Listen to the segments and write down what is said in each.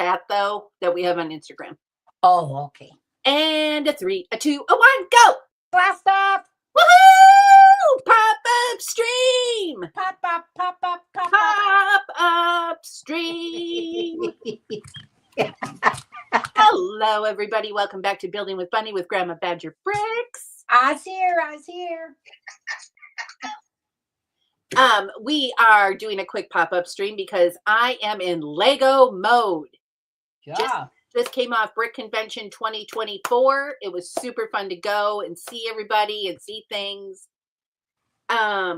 chat, though, that we have on Instagram. Oh, okay. And a 3, a 2, a 1, go! Blast off! Woohoo! Pop-up stream! Pop up, pop up, pop up. Pop-up stream! Hello, everybody. Welcome back to Building with Bunneh with Grandma Badger Bricks. I's here. We are doing a quick pop-up stream because I am in Lego mode. Yeah. Just came off Brick Convention 2024. It was super fun to go and see everybody and see things. A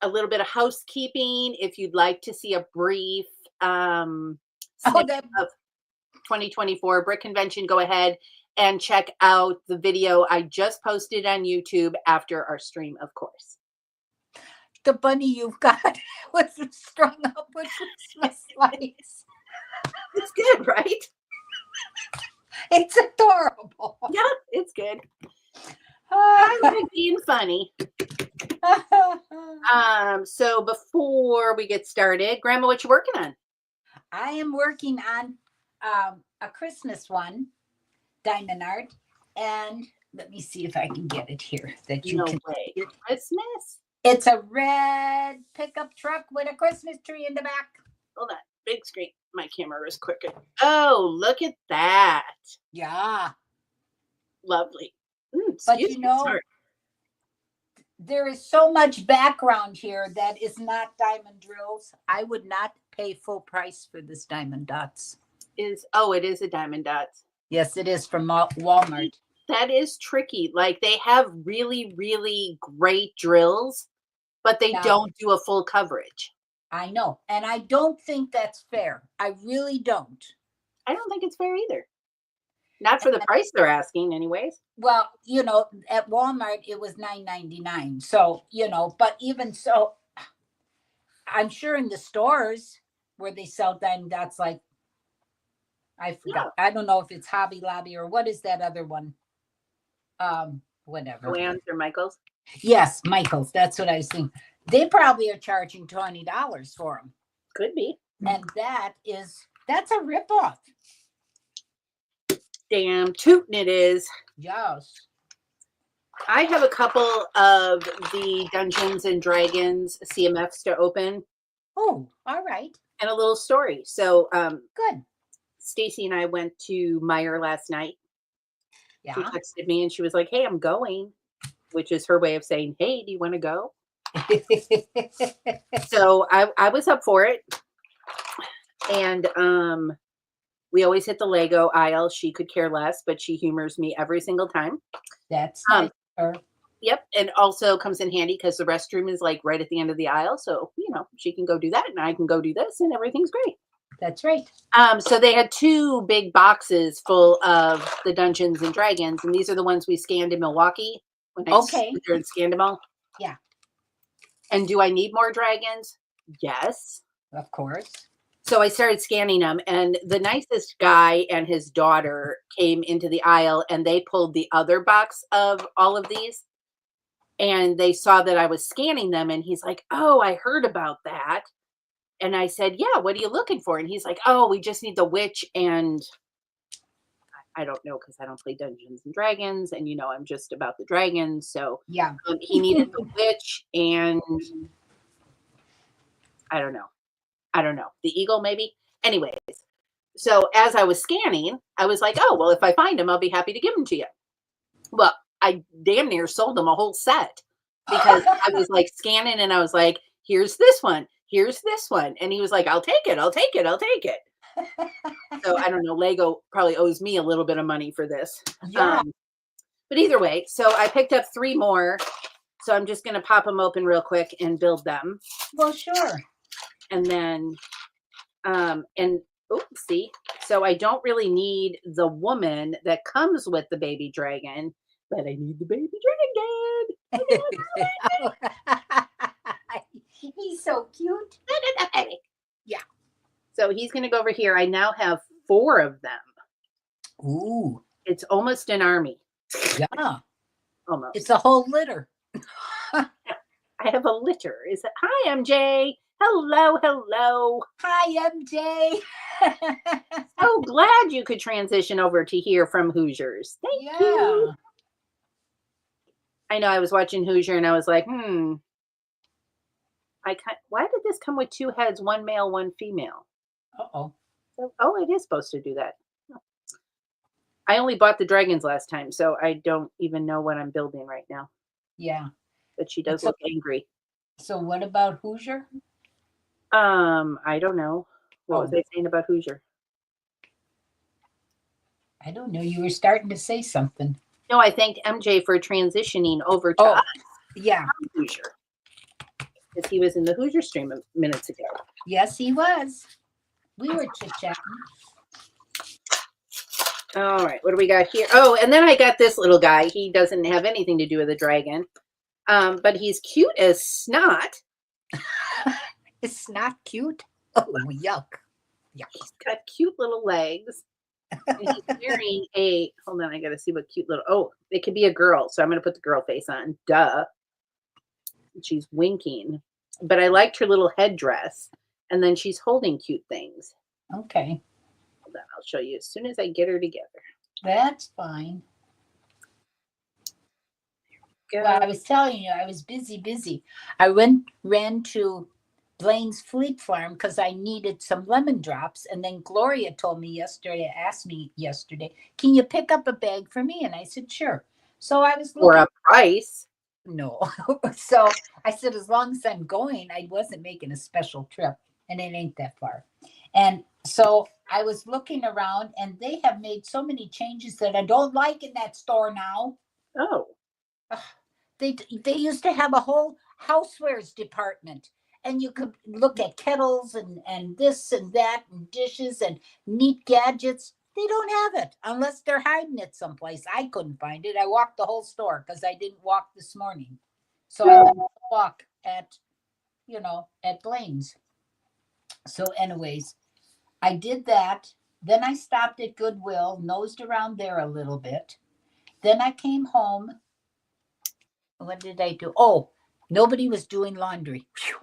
little bit of housekeeping. If you'd like to see a brief snippet of 2024 Brick Convention, go ahead and check out the video I just posted on YouTube after our stream, of course. The bunny you've got was strung up with Christmas lights. It's good, right? It's adorable. Yeah, it's good. I like being funny. So before we get started, Grandma, what you working on? I am working on a Christmas one, diamond art, and let me see if I can get it here. That you can way. Christmas? It's a red pickup truck with a Christmas tree in the back. Hold on, big screen. My camera is quicker. Oh, look at that! Yeah, lovely. But you know, there is so much background here that is not diamond drills. I would not pay full price for this diamond dots. It is a diamond dots. Yes, it is from Walmart. That is tricky. Like, they have really, really great drills, but they don't do a full coverage. I know. And I don't think that's fair. I really don't. I don't think it's fair either. Not for the price they're asking anyways. Well, you know, at Walmart, it was $9.99. So, you know, but even so, I'm sure in the stores where they sell diamond dots, like, I forgot. Yeah. I don't know if it's Hobby Lobby or what is that other one? Whatever. Joann's or Michael's? Yes, Michael's. That's what I was thinking. They probably are charging $20 for them. Could be. And that's a ripoff. Damn tootin' it is. Yes. I have a couple of the Dungeons and Dragons CMFs to open. Oh, all right. And a little story. So good. Stacy and I went to Meyer last night. Yeah. She texted me and she was like, "Hey, I'm going," which is her way of saying, "Hey, do you want to go?" So I was up for it. And we always hit the Lego aisle. She could care less, but she humors me every single time. That's nice. Yep. And also comes in handy because the restroom is like right at the end of the aisle. So, you know, she can go do that and I can go do this and everything's great. That's right. So they had 2 big boxes full of the Dungeons and Dragons. And these are the ones we scanned in Milwaukee. When I scanned them all. Yeah. And do I need more dragons? Yes. Of course. So I started scanning them, and the nicest guy and his daughter came into the aisle, and they pulled the other box of all of these, and they saw that I was scanning them, and he's like, "Oh, I heard about that." And I said, "Yeah, what are you looking for?" And he's like, "Oh, we just need the witch," and I don't know because I don't play Dungeons and Dragons, and, you know, I'm just about the dragons. So yeah, he needed the witch, and I don't know. The eagle, maybe. Anyways, so as I was scanning, I was like, "Oh, well, if I find him, I'll be happy to give him to you." Well, I damn near sold him a whole set because I was like scanning and I was like, "Here's this one. Here's this one." And he was like, "I'll take it. I'll take it. I'll take it." So I don't know. Lego probably owes me a little bit of money for this. Yeah. But either way, so I picked up 3 more. So I'm just going to pop them open real quick and build them. Well, sure. And then, oopsie. So I don't really need the woman that comes with the baby dragon, but I need the baby dragon. He's so cute. Yeah. So he's going to go over here. I now have 4 of them. Ooh. It's almost an army. Yeah. Almost. It's a whole litter. I have a litter. Hi, MJ. Hello, hello. Hi, MJ. So glad you could transition over to hear from Hoosiers. Thank you. Yeah. I know I was watching Hoosier and I was like, why did this come with two heads, one male, one female? Uh-oh. Oh, it is supposed to do that. I only bought the dragons last time, so I don't even know what I'm building right now. Yeah. But she does So, look angry. so what about Hoosier? I don't know. What was Oh, I saying about Hoosier? I don't know. You were starting to say something. No, I thanked MJ for transitioning over to Oh, yeah. Hoosier because he was in the Hoosier stream minutes ago. Yes, he was. We were chit-chatting. All right, what do we got here? Oh, and then I got this little guy. He doesn't have anything to do with a dragon, but he's cute as snot. It's not cute. Oh, yuck. Yuck. He's got cute little legs. And he's wearing a, hold on, I got to see what cute little, oh, it could be a girl. So I'm going to put the girl face on. Duh. She's winking. But I liked her little headdress. And then she's holding cute things. Okay. Hold on, I'll show you as soon as I get her together. That's fine. Go. Well, I was telling you, I was busy. I ran to Blaine's Fleet Farm because I needed some lemon drops. And then Gloria asked me yesterday, can you pick up a bag for me? And I said, sure. So I was For looking. a price. No. So I said, as long as I'm going, I wasn't making a special trip. And it ain't that far. And so I was looking around and they have made so many changes that I don't like in that store now. Oh. They used to have a whole housewares department, and you could look at kettles and this and that and dishes and neat gadgets. They don't have it unless they're hiding it someplace. I couldn't find it. I walked the whole store because I didn't walk this morning, so I had to walk at Blaine's. So, anyways, I did that. Then I stopped at Goodwill, nosed around there a little bit. Then I came home. What did I do? Oh, nobody was doing laundry. Whew.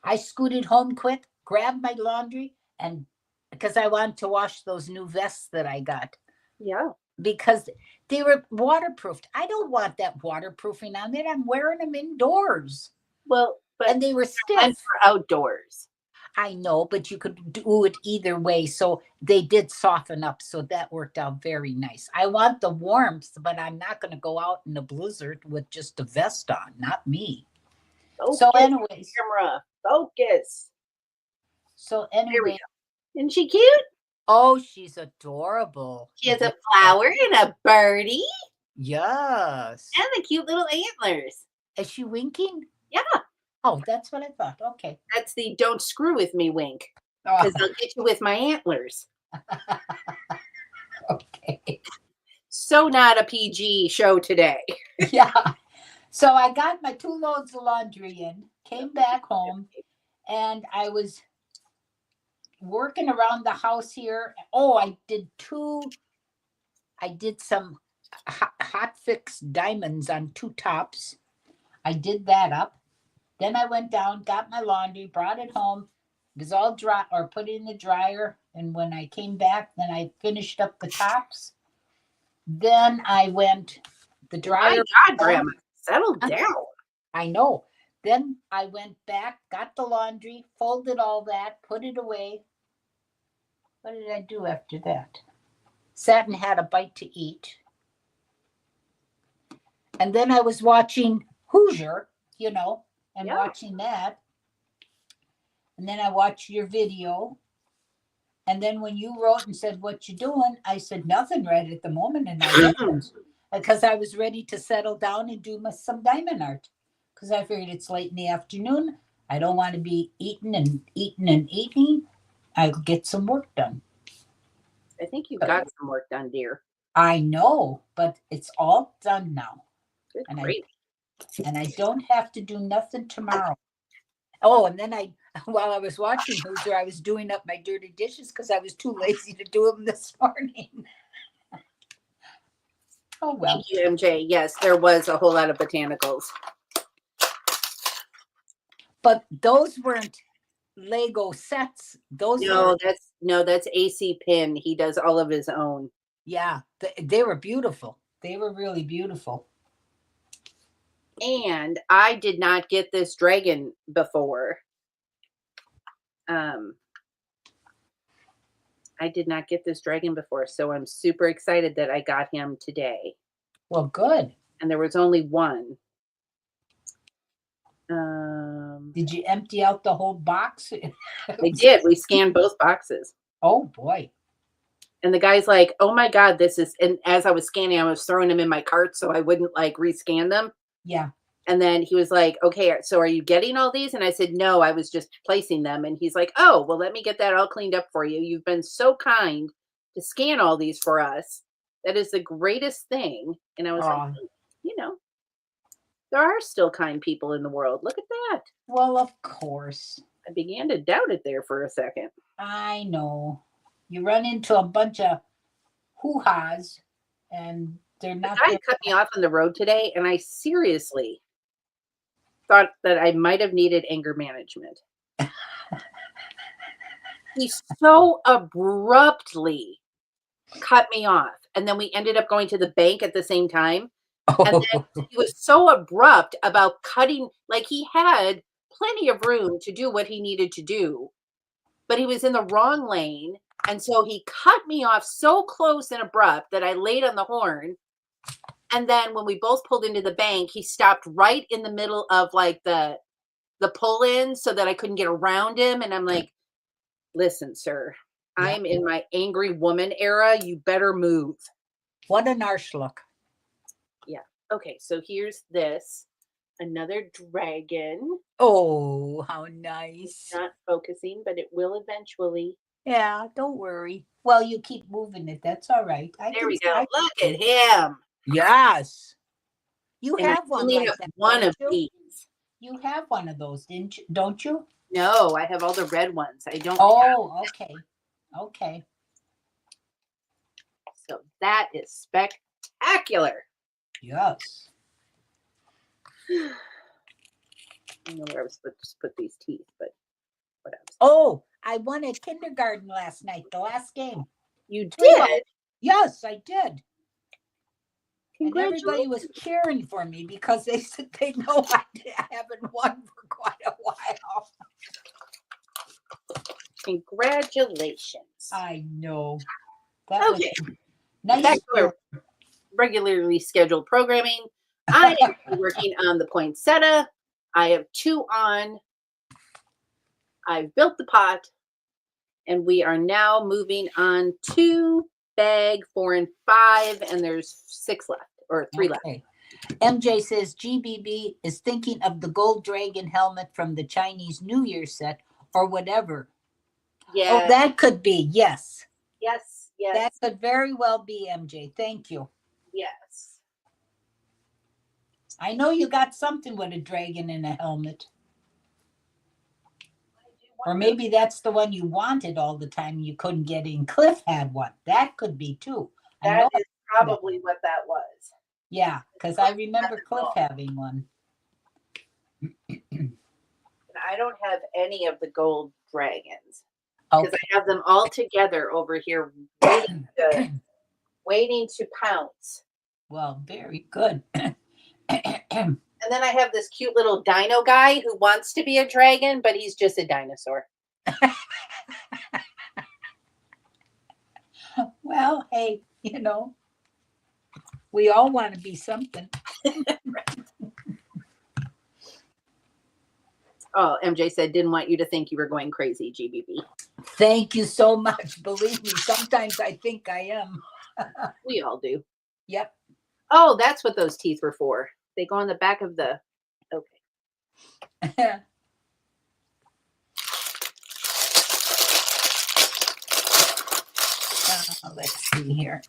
I scooted home quick, grabbed my laundry, and because I wanted to wash those new vests that I got Yeah. because they were waterproofed. I don't want that waterproofing on there. I'm wearing them indoors. Well, but And they were meant stiff. for outdoors. I know, but you could do it either way. So they did soften up. So that worked out very nice. I want the warmth, but I'm not going to go out in a blizzard with just a vest on. Not me. Focus, So, anyways. camera. Focus. So, There we anyway. go. Isn't she cute? Oh, she's adorable. She has a flower and a birdie. Yes. And the cute little antlers. Is she winking? Yeah. Oh, that's what I thought. Okay. That's the don't screw with me wink. Because I'll get you with my antlers. Okay. So not a PG show today. Yeah. So I got my 2 loads of laundry in, came back home, and I was working around the house here. Oh, I did some hot fix diamonds on 2 tops. I did that up. Then I went down, got my laundry, brought it home. It was all dry or put it in the dryer. And when I came back, then I finished up the tops. Then I went the dryer. My God, Grandma, settle down. I know. Then I went back, got the laundry, folded all that, put it away. What did I do after that? Sat and had a bite to eat. And then I was watching Hoosier, and watching that. And then I watched your video. And then when you wrote and said, what you doing? I said, nothing right at the moment. And I didn't because I was ready to settle down and do some diamond art. Because I figured it's late in the afternoon. I don't want to be eating and eating and eating. I'll get some work done. I think you got some work done, dear. I know, but it's all done now. Good, and great. I don't have to do nothing tomorrow. Oh, and then while I was watching Hoosier, I was doing up my dirty dishes because I was too lazy to do them this morning. Oh, well. Thank you, MJ. Yes, there was a whole lot of botanicals. But those weren't Lego sets. Those were, No, that's AC Pin. He does all of his own. yeah, they were beautiful. They were really beautiful. And I did not get this dragon before. Um, I did not get this dragon before, so I'm super excited that I got him today. Well, good. And there was only one. Did you empty out the whole box? We did. We scanned both boxes. Oh boy. And the guy's like, "Oh my God, this is," and as I was scanning, I was throwing them in my cart so I wouldn't like rescan them. Yeah. And then he was like, "Okay, so are you getting all these?" And I said, "No, I was just placing them." And he's like, "Oh, well, let me get that all cleaned up for you. You've been so kind to scan all these for us. That is the greatest thing." And I was like, Oh, you know, there are still kind people in the world. Look at that. well, of course. I began to doubt it there for a second. I know. You run into a bunch of hoo-has and they're The not guy there. cut me off on the road today, and I seriously thought that I might have needed anger management. He so abruptly cut me off. And then we ended up going to the bank at the same time. And then Oh, he was so abrupt about cutting, like he had plenty of room to do what he needed to do, but he was in the wrong lane. And so he cut me off so close and abrupt that I laid on the horn. And then when we both pulled into the bank, he stopped right in the middle of like the pull in so that I couldn't get around him. And I'm like, listen, sir, yeah. I'm in my angry woman era. You better move. What an arse look. Yeah. Okay. So here's this another dragon. Oh, how nice. Not focusing, but it will eventually. Yeah, don't worry. Well, you keep moving it. That's all right. There we go. Look at him. Yes. You And I have one only like have that, one don't of you? these. You have one of those, didn't you? Don't you? No, I have all the red ones. I don't. Oh, okay. Okay. So that is spectacular. Yes. I don't know where I was supposed to put these teeth, but whatever. Oh, I won at kindergarten last night, the last game. You Well, did? yes, I did. And Congratulations. everybody was cheering for me because they said they know I haven't won for quite a while. Congratulations. I know. That Okay. was nice. Back to our regularly scheduled programming. I am working on the poinsettia. I have 2 on. I've built the pot. And we are now moving on to bag 4 and 5. And there's 6 left or 3 left. MJ says GBB is thinking of the gold dragon helmet from the Chinese New Year set or whatever. Yeah. Oh, that could be. Yes. Yes. Yes. That could very well be, MJ. Thank you. Yes. I know you got something with a dragon in a helmet. Or maybe that's the one you wanted all the time you couldn't get in. Cliff had one. That could be too. That is probably what that was. Yeah, because I remember Cliff having one. I don't have any of the gold dragons. Because I have them all together over here waiting to pounce. Well, very good. And then I have this cute little dino guy who wants to be a dragon, but he's just a dinosaur. Well, hey, we all want to be something. Oh, MJ said, didn't want you to think you were going crazy, GBB. Thank you so much. Believe me, sometimes I think I am. We all do. Yep. Oh, that's what those teeth were for. They go on the back of the, okay. Let's see here.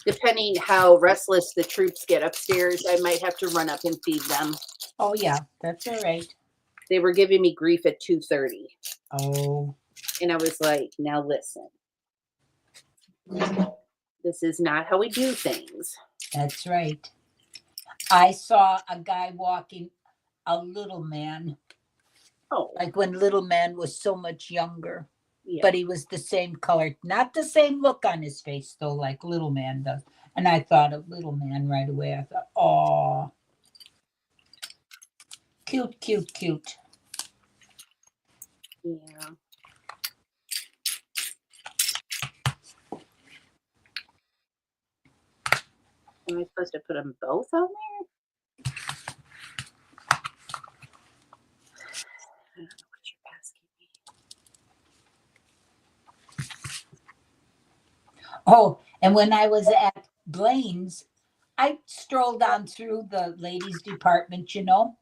Depending how restless the troops get upstairs, I might have to run up and feed them. Oh, yeah, that's all right. They were giving me grief at 2:30. Oh. And I was like, now listen. This is not how we do things. That's right. I saw a guy walking, a little man, Oh, like when Little Man was so much younger, yeah. but he was the same color, not the same look on his face though, like Little Man does. And I thought of Little Man right away. I thought, oh, cute, cute, cute. Yeah. Am I supposed to put them both on there? I don't know what you're asking me. Oh, and when I was at Blaine's, I strolled on through the ladies' department, you know.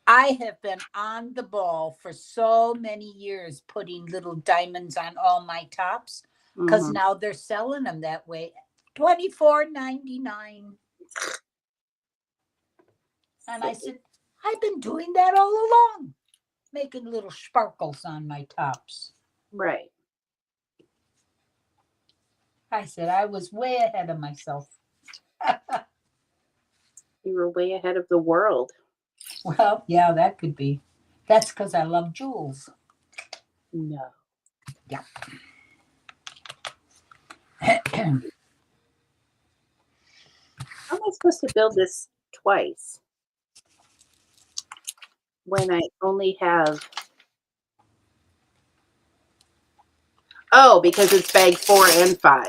I have been on the ball for so many years putting little diamonds on all my tops because Mm-hmm. now they're selling them that way. $24.99. And I said, I've been doing that all along, making little sparkles on my tops. Right. I said, I was way ahead of myself. You were way ahead of the world. Well, yeah, that could be. That's because I love jewels. No. Yeah. How am I supposed to build this twice when I only have... Oh, because it's bag 4 and 5.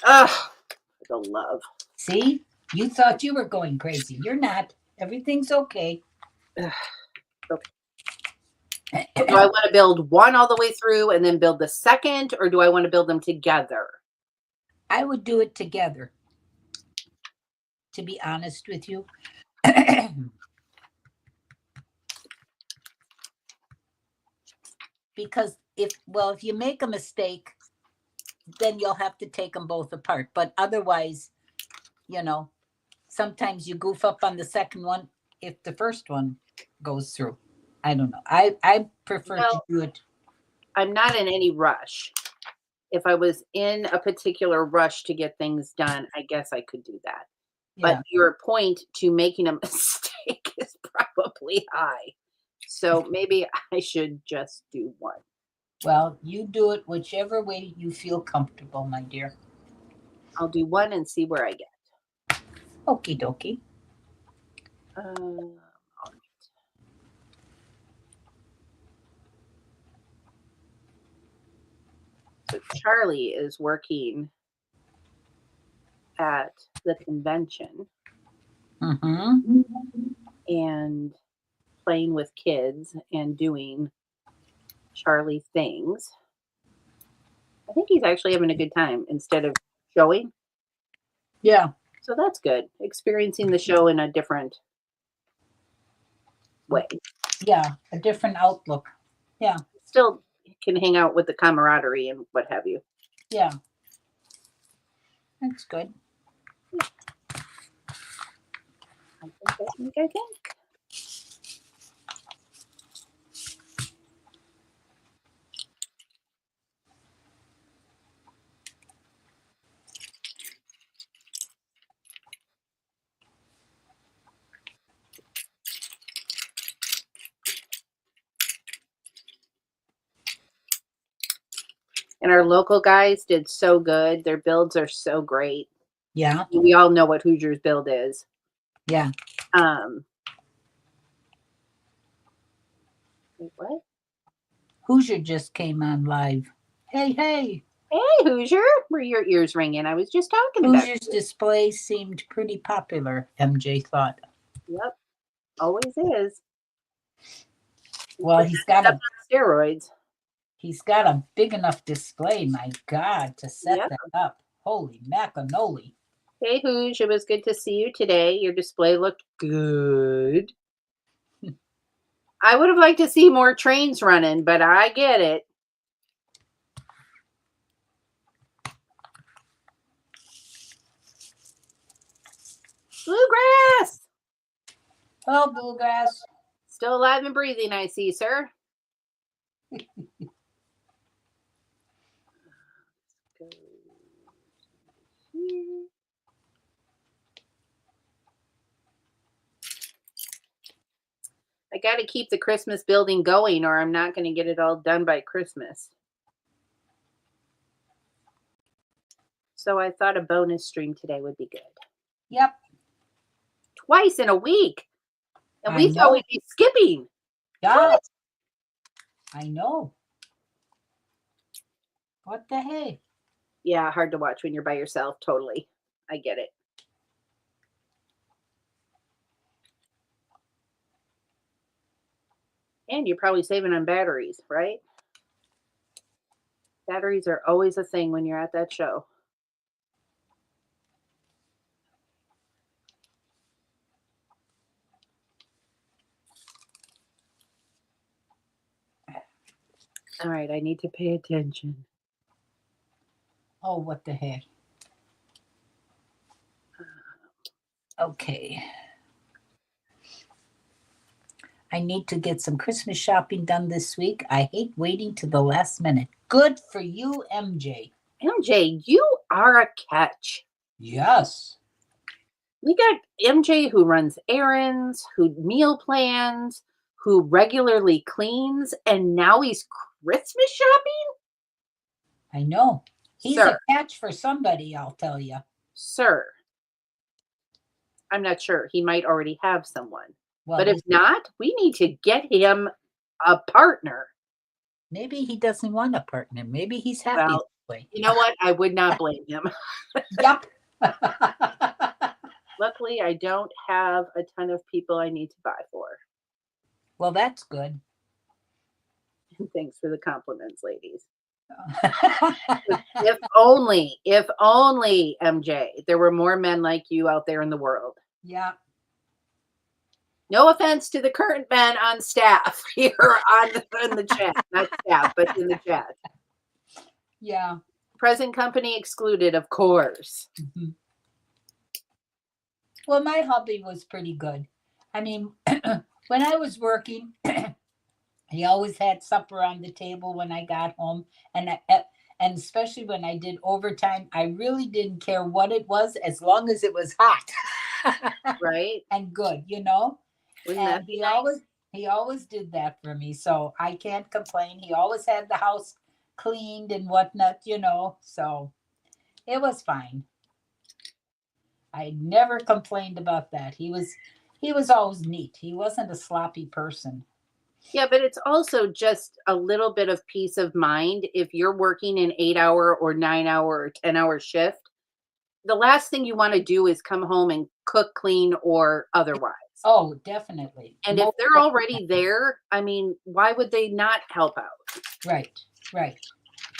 Ugh, for the love. See, you thought you were going crazy. You're not. Everything's okay. Ugh, okay. Do I want to build one all the way through and then build the second, or do I want to build them together? I would do it together, to be honest with you. Because if you make a mistake, then you'll have to take them both apart. But otherwise, you know, sometimes you goof up on the second one if the first one goes through. I don't know. I prefer to Well, do it. I'm not in any rush. If I was in a particular rush to get things done, I guess I could do that. But Yeah. your point to making a mistake is probably high. So maybe I should just do one. Well, you do it whichever way you feel comfortable, my dear. I'll do one and see where I get. Okie dokie. All right. So Charlie is working at the convention Mm-hmm. and playing with kids and doing Charlie things. I think he's actually having a good time instead of showing. Yeah. So that's good. Experiencing the show in a different way. Yeah. A different outlook. Yeah. Still can hang out with the camaraderie and what have you. Yeah. That's good. I think. And our local guys did so good. Their builds are so great. Yeah. We all know what Hoosier's build is. Yeah. Wait, what? Hoosier just came on live. Hey, hey. Hey, Hoosier. Were your ears ringing? I was just talking about Hoosier's you. display seemed pretty popular, MJ thought. Yep. Always is. Well, Except on steroids. he's got a big enough display, my God, to set Yep. that up. Holy macanoli. Hey, Hooge. It was good to see you today. Your display looked good. I would have liked to see more trains running, but I get it. Bluegrass! Oh, bluegrass. Still alive and breathing, I see, sir. Go here. I got to keep the Christmas building going or I'm not going to get it all done by Christmas. So I thought a bonus stream today would be good. Yep. Twice in a week. And I we thought know. we'd be skipping. Yeah. I know. What the heck? Yeah, hard to watch when you're by yourself. Totally. I get it. And you're probably saving on batteries, right? Batteries are always a thing when you're at that show. All right, I need to pay attention. Oh, what the heck? Okay. I need to get some Christmas shopping done this week. I hate waiting to the last minute. Good for you, MJ. MJ, you are a catch. Yes. We got MJ who runs errands, who meal plans, who regularly cleans, and now he's Christmas shopping? I know. He's Sir, a catch for somebody, I'll tell you. sir. I'm not sure. He might already have someone. Well, But if not, we need to get him a partner. maybe he doesn't want a partner. Maybe he's happy Well, this way. you know what? I would not blame him. Yep. Luckily, I don't have a ton of people I need to buy for. Well, that's good. Thanks for the compliments, ladies. If only, MJ, there were more men like you out there in the world. Yeah. No offense to the current men on staff here in the chat. Not staff, but in the chat. Yeah. Present company excluded, of course. Mm-hmm. Well, my hubby was pretty good. I mean, when I was working, he always had supper on the table when I got home, and and especially when I did overtime, I really didn't care what it was as long as it was hot, Right? and good, you know. Wouldn't And that be nice? he always did that for me, so I can't complain. He always had the house cleaned and whatnot, you know. So it was fine. I never complained about that. He was always neat. He wasn't a sloppy person. Yeah, but it's also just a little bit of peace of mind if you're working an 8 hour or 9 hour or 10 hour shift. The last thing you want to do is come home and cook, clean, or otherwise. Oh, definitely. And if they're already there, I mean, why would they not help out? Right, right.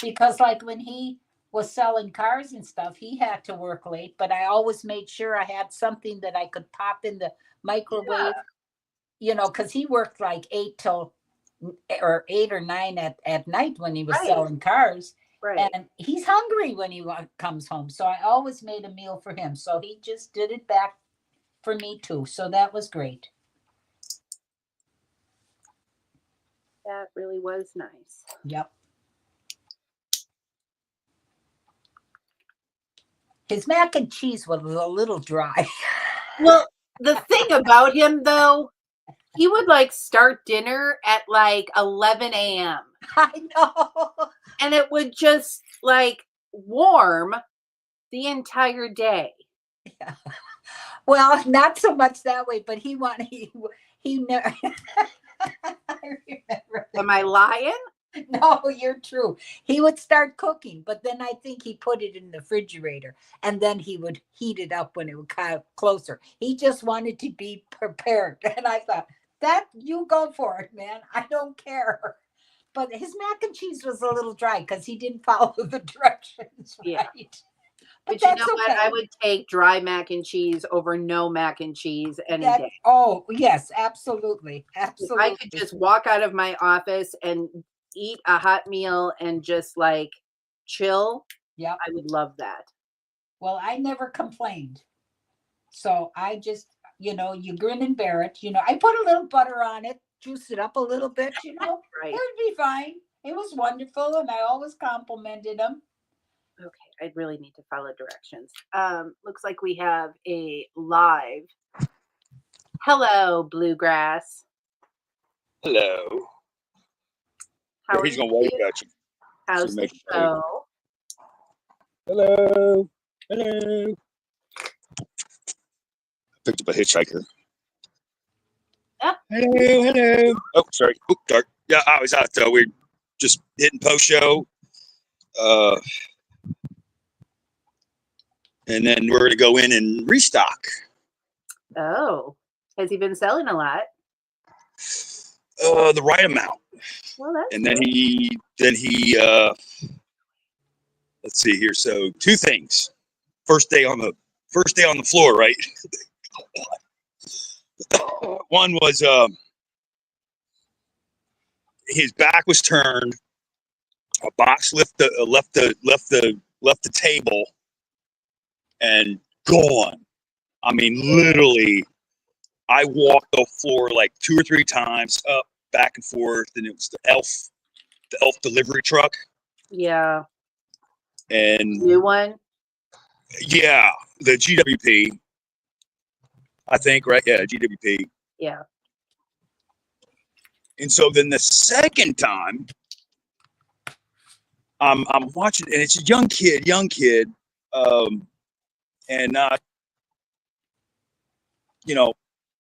Because like when he was selling cars and stuff, he had to work late, but I always made sure I had something that I could pop in the microwave, you know, because he worked like 8 or 9 at night when he was Right. selling cars. Right. And he's hungry when he comes home. So I always made a meal for him. So he just did it back for me too. So that was great. That really was nice. Yep. His mac and cheese was a little dry. Well, the thing about him, though, he would like start dinner at like 11 a.m. I know. and it would just like warm the entire day. Yeah. Well, not so much that way, but he never. I remember. Am I lying? No, you're true. He would start cooking, but then I think he put it in the refrigerator and then he would heat it up when it would come closer. He just wanted to be prepared. And I thought, that you go for it, man. I don't care. But his mac and cheese was a little dry because he didn't follow the directions right. Yeah. But you that's know what? okay. I would take dry mac and cheese over no mac and cheese any day. Oh, yes, absolutely. If Absolutely. I could just walk out of my office and eat a hot meal and just like chill, Yep. I would love that. Well, I never complained. So I just, you know, you grin and bear it. You know, I put a little butter on it, juice it up a little bit, you know, Right. it would be fine. It was wonderful. And I always complimented him. Okay, I really need to follow directions. Looks like we have a live. Hello, Bluegrass. Hello. How He's are gonna wave you? at you. How's the Make a show? Hello. Hello. Picked up a hitchhiker. Yep. Hello. Hello. Oh, sorry. Oh, dark. Yeah, I was out though. We're just hitting post show. And then we're gonna go in and restock. Oh, has he been selling a lot? The right amount. Well, that's And then good. he let's see here. So two things. First day on the floor, right? One was his back was turned. A box left the table and gone. I mean, literally, I walked the floor like 2 or 3 times, up, back and forth, and it was the elf delivery truck. Yeah. And New one? yeah, the GWP, I think, right? Yeah, GWP. Yeah. And so then the second time, I'm watching, and it's a young kid, and not,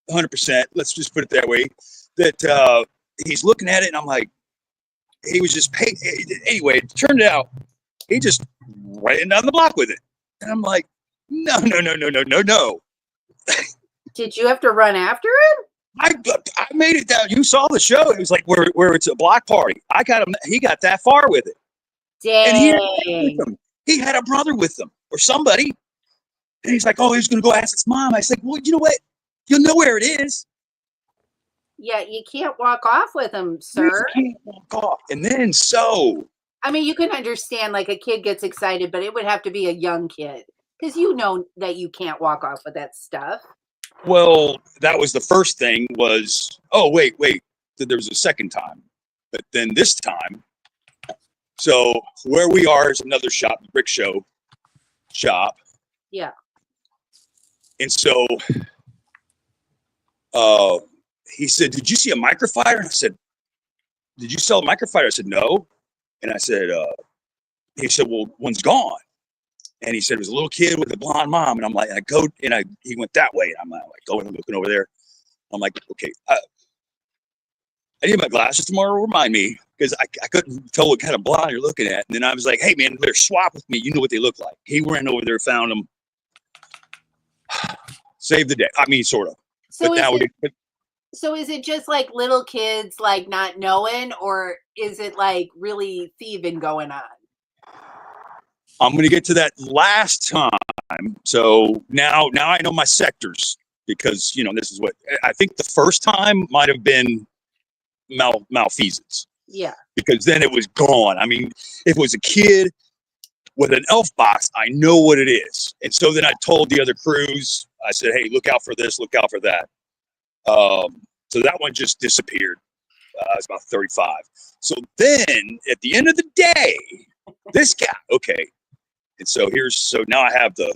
100%. Let's just put it that way. That he's looking at it, and I'm like, he was just anyway. It turned out he just ran down the block with it, and I'm like, no. Did you have to run after him? I made it down. You saw the show. It was like where it's a block party. I got him. He got that far with it. And he had a brother with him or somebody. And he's like, oh, he's going to go ask his mom. I said, well, you know what? You'll know where it is. Yeah, you can't walk off with him, sir. You can't walk off. And then I mean, you can understand like a kid gets excited, but it would have to be a young kid because you know that you can't walk off with that stuff. Well, that was the first thing was, oh, wait. There was a second time. But then this time, so where we are is another shop, the brick show shop. Yeah. And so he said, did you see a microfighter? And I said, did you sell a microfighter? I said, no. And I said, he said, well, one's gone. And he said, it was a little kid with a blonde mom. And I'm like, he went that way. And I'm like going and looking over there. I'm like, okay, I need my glasses tomorrow. Remind me, because I couldn't tell what kind of blonde you're looking at. And then I was like, hey, man, better swap with me. You know what they look like. He ran over there, found them. Saved the day. I mean, sort of. So is it just like little kids like not knowing, or is it like really thieving going on? I'm going to get to that last time. So now I know my sectors because, this is what I think the first time might have been malfeasance. Yeah. Because then it was gone. I mean, if it was a kid with an elf box, I know what it is. And so then I told the other crews, I said, hey, look out for this, look out for that. So that one just disappeared. It's about 35. So then at the end of the day, this guy, okay. And so now I have the,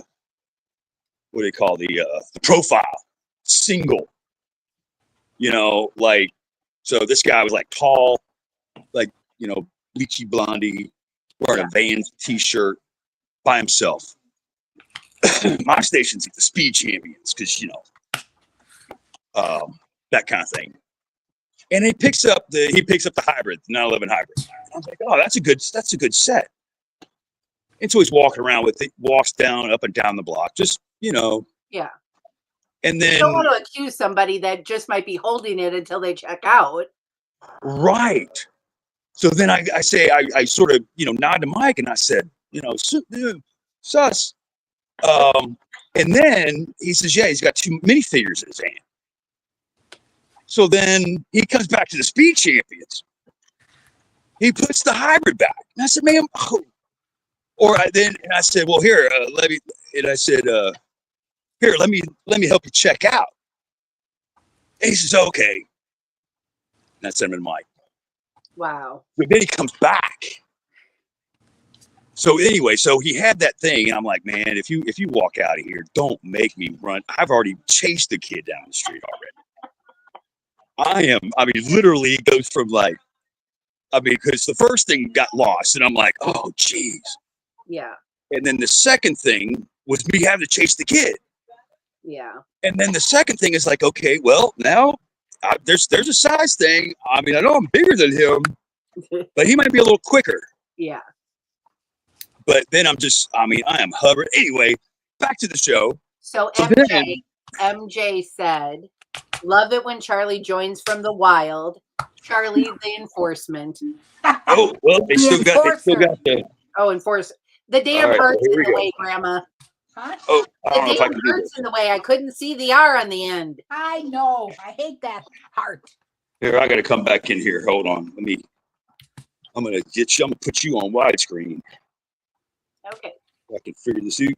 what do they call the profile single, so this guy was like tall, like, bleachy blondie, wearing a Vans t-shirt by himself. My station's at the Speed Champions because, that kind of thing. And he picks up the hybrid, the 911 hybrid. I was like, oh, that's a good set. And so he's walking around with it, walks up and down the block, just, Yeah. And then you don't want to accuse somebody that just might be holding it until they check out. Right. So then I say, I sort of, nod to Mike and I said, sus. And then he says, yeah, he's got 2 minifigures in his hand. So then he comes back to the Speed Champions. He puts the hybrid back. And I said, man, and I said, well, here, let me help you check out. And he says, okay. And that's him and Mike. Wow. But then he comes back. So anyway, so he had that thing, and I'm like, man, if you walk out of here, don't make me run. I've already chased the kid down the street already. I mean, literally it goes from like, I mean, because the first thing got lost and I'm like, oh, geez. Yeah. And then the second thing was me having to chase the kid. Yeah. And then the second thing is like, okay, well, now there's a size thing. I mean, I know I'm bigger than him, but he might be a little quicker. Yeah. But then I mean, I am hovering. Anyway, back to the show. So So MJ said, love it when Charlie joins from the wild. Charlie, the enforcement. Oh, well, they still got the. Oh, enforce. The damn right, heart's well, in the way, Grandma. Huh? Oh, I The don't know if I damn can do heart's this. in the way. I couldn't see the R on the end. I know. I hate that heart. Here, I got to come back in here. Hold on. I'm going to put you on widescreen. Okay. I can figure this out.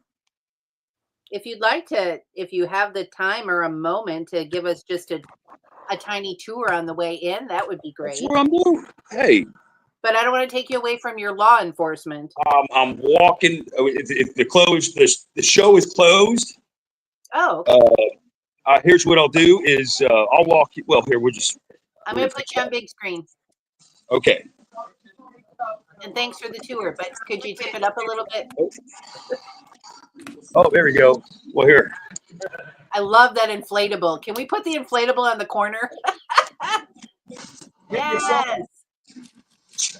If you'd like to, if you have the time or a moment to give us just a tiny tour on the way in, that would be great. That's what I'm doing. Hey. But I don't want to take you away from your law enforcement. I'm walking. If the show is closed. Oh, okay. Here's what I'll do is I'll walk you. Well, here I'm going to put you on big screen. Okay. And thanks for the tour, but could you tip it up a little bit? Oh, there we go. Well, here. I love that inflatable. Can we put the inflatable on the corner? Yes.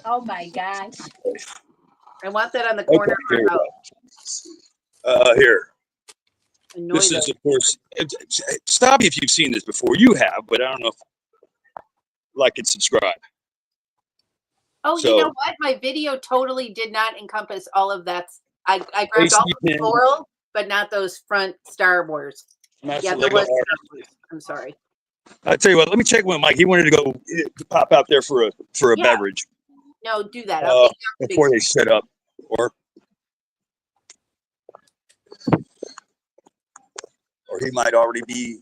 Oh my gosh. I want that on the corner. Okay, here. Annoy This them. is, of course, stop me if you've seen this before. You have, but I don't know if like and subscribe. Oh, So, you know what? My video totally did not encompass all of that. I grabbed all the floral, but not those front Star Wars. Yeah, there was Star Wars. I'm sorry. I'll tell you what, let me check with Mike. He wanted to go pop out there for a beverage. No, do that. I'll take you before they set up. Or he might already be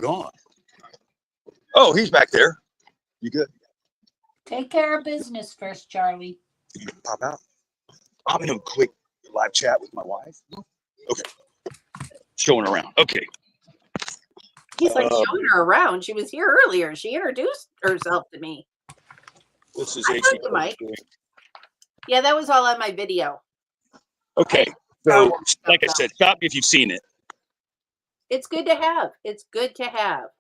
gone. Oh, he's back there. You good? Take care of business first, Charlie. Pop out. I'm in a quick live chat with my wife. Okay. Showing around. Okay. He's like showing her around. She was here earlier. She introduced herself to me. This is I talked to Mike. Yeah, that was all on my video. Okay. So, like I said, stop me if you've seen it. It's good to have. It's good to have.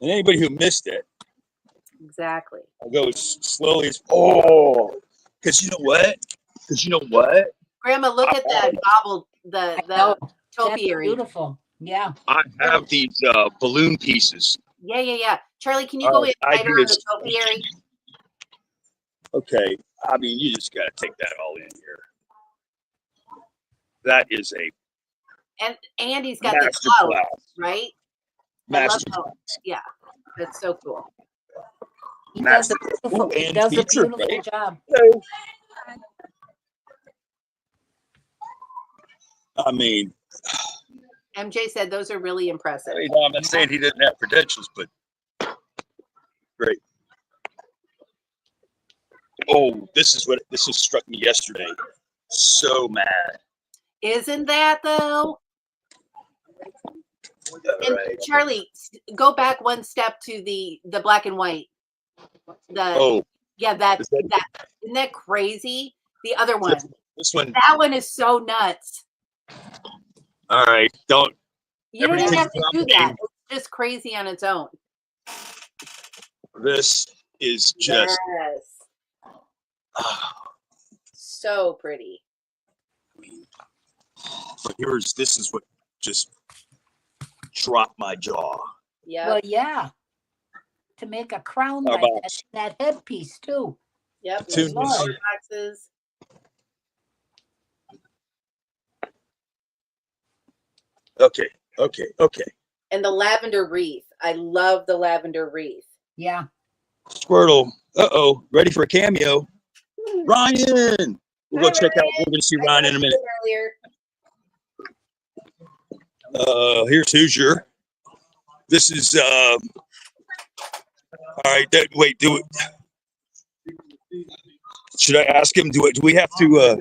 And anybody who missed it, exactly. I'll go as slowly as because you know what? Grandma, look at that bobble, the topiary. Beautiful. Yeah. I have these balloon pieces. Yeah. Charlie, can you go in tighter on the topiary? Okay. I mean, you just got to take that all in here. That is a and Andy's got the clout, right? Master. Yeah, that's so cool. He does a beautiful job. Hello. I mean, MJ said those are really impressive. I mean, I'm not saying he didn't have credentials, but great. Oh, this has struck me yesterday. So mad. Isn't that though? And right. Charlie, go back one step to the black and white. That isn't that crazy? The other one. This one. That one is so nuts. All right, you don't even have to do that. It's just crazy on its own. This is just so pretty. But this is what just dropped my jaw. Yeah. Well, yeah. To make a crown like that headpiece too. Yep. Boxes. Okay. And the lavender wreath. I love the lavender wreath. Yeah. Squirtle. Ready for a cameo. Ryan. We'll go check out. We're going to see Ryan in a minute. Here's Hoosier. This is all right. Wait, do it. Should I ask him? Do we have to?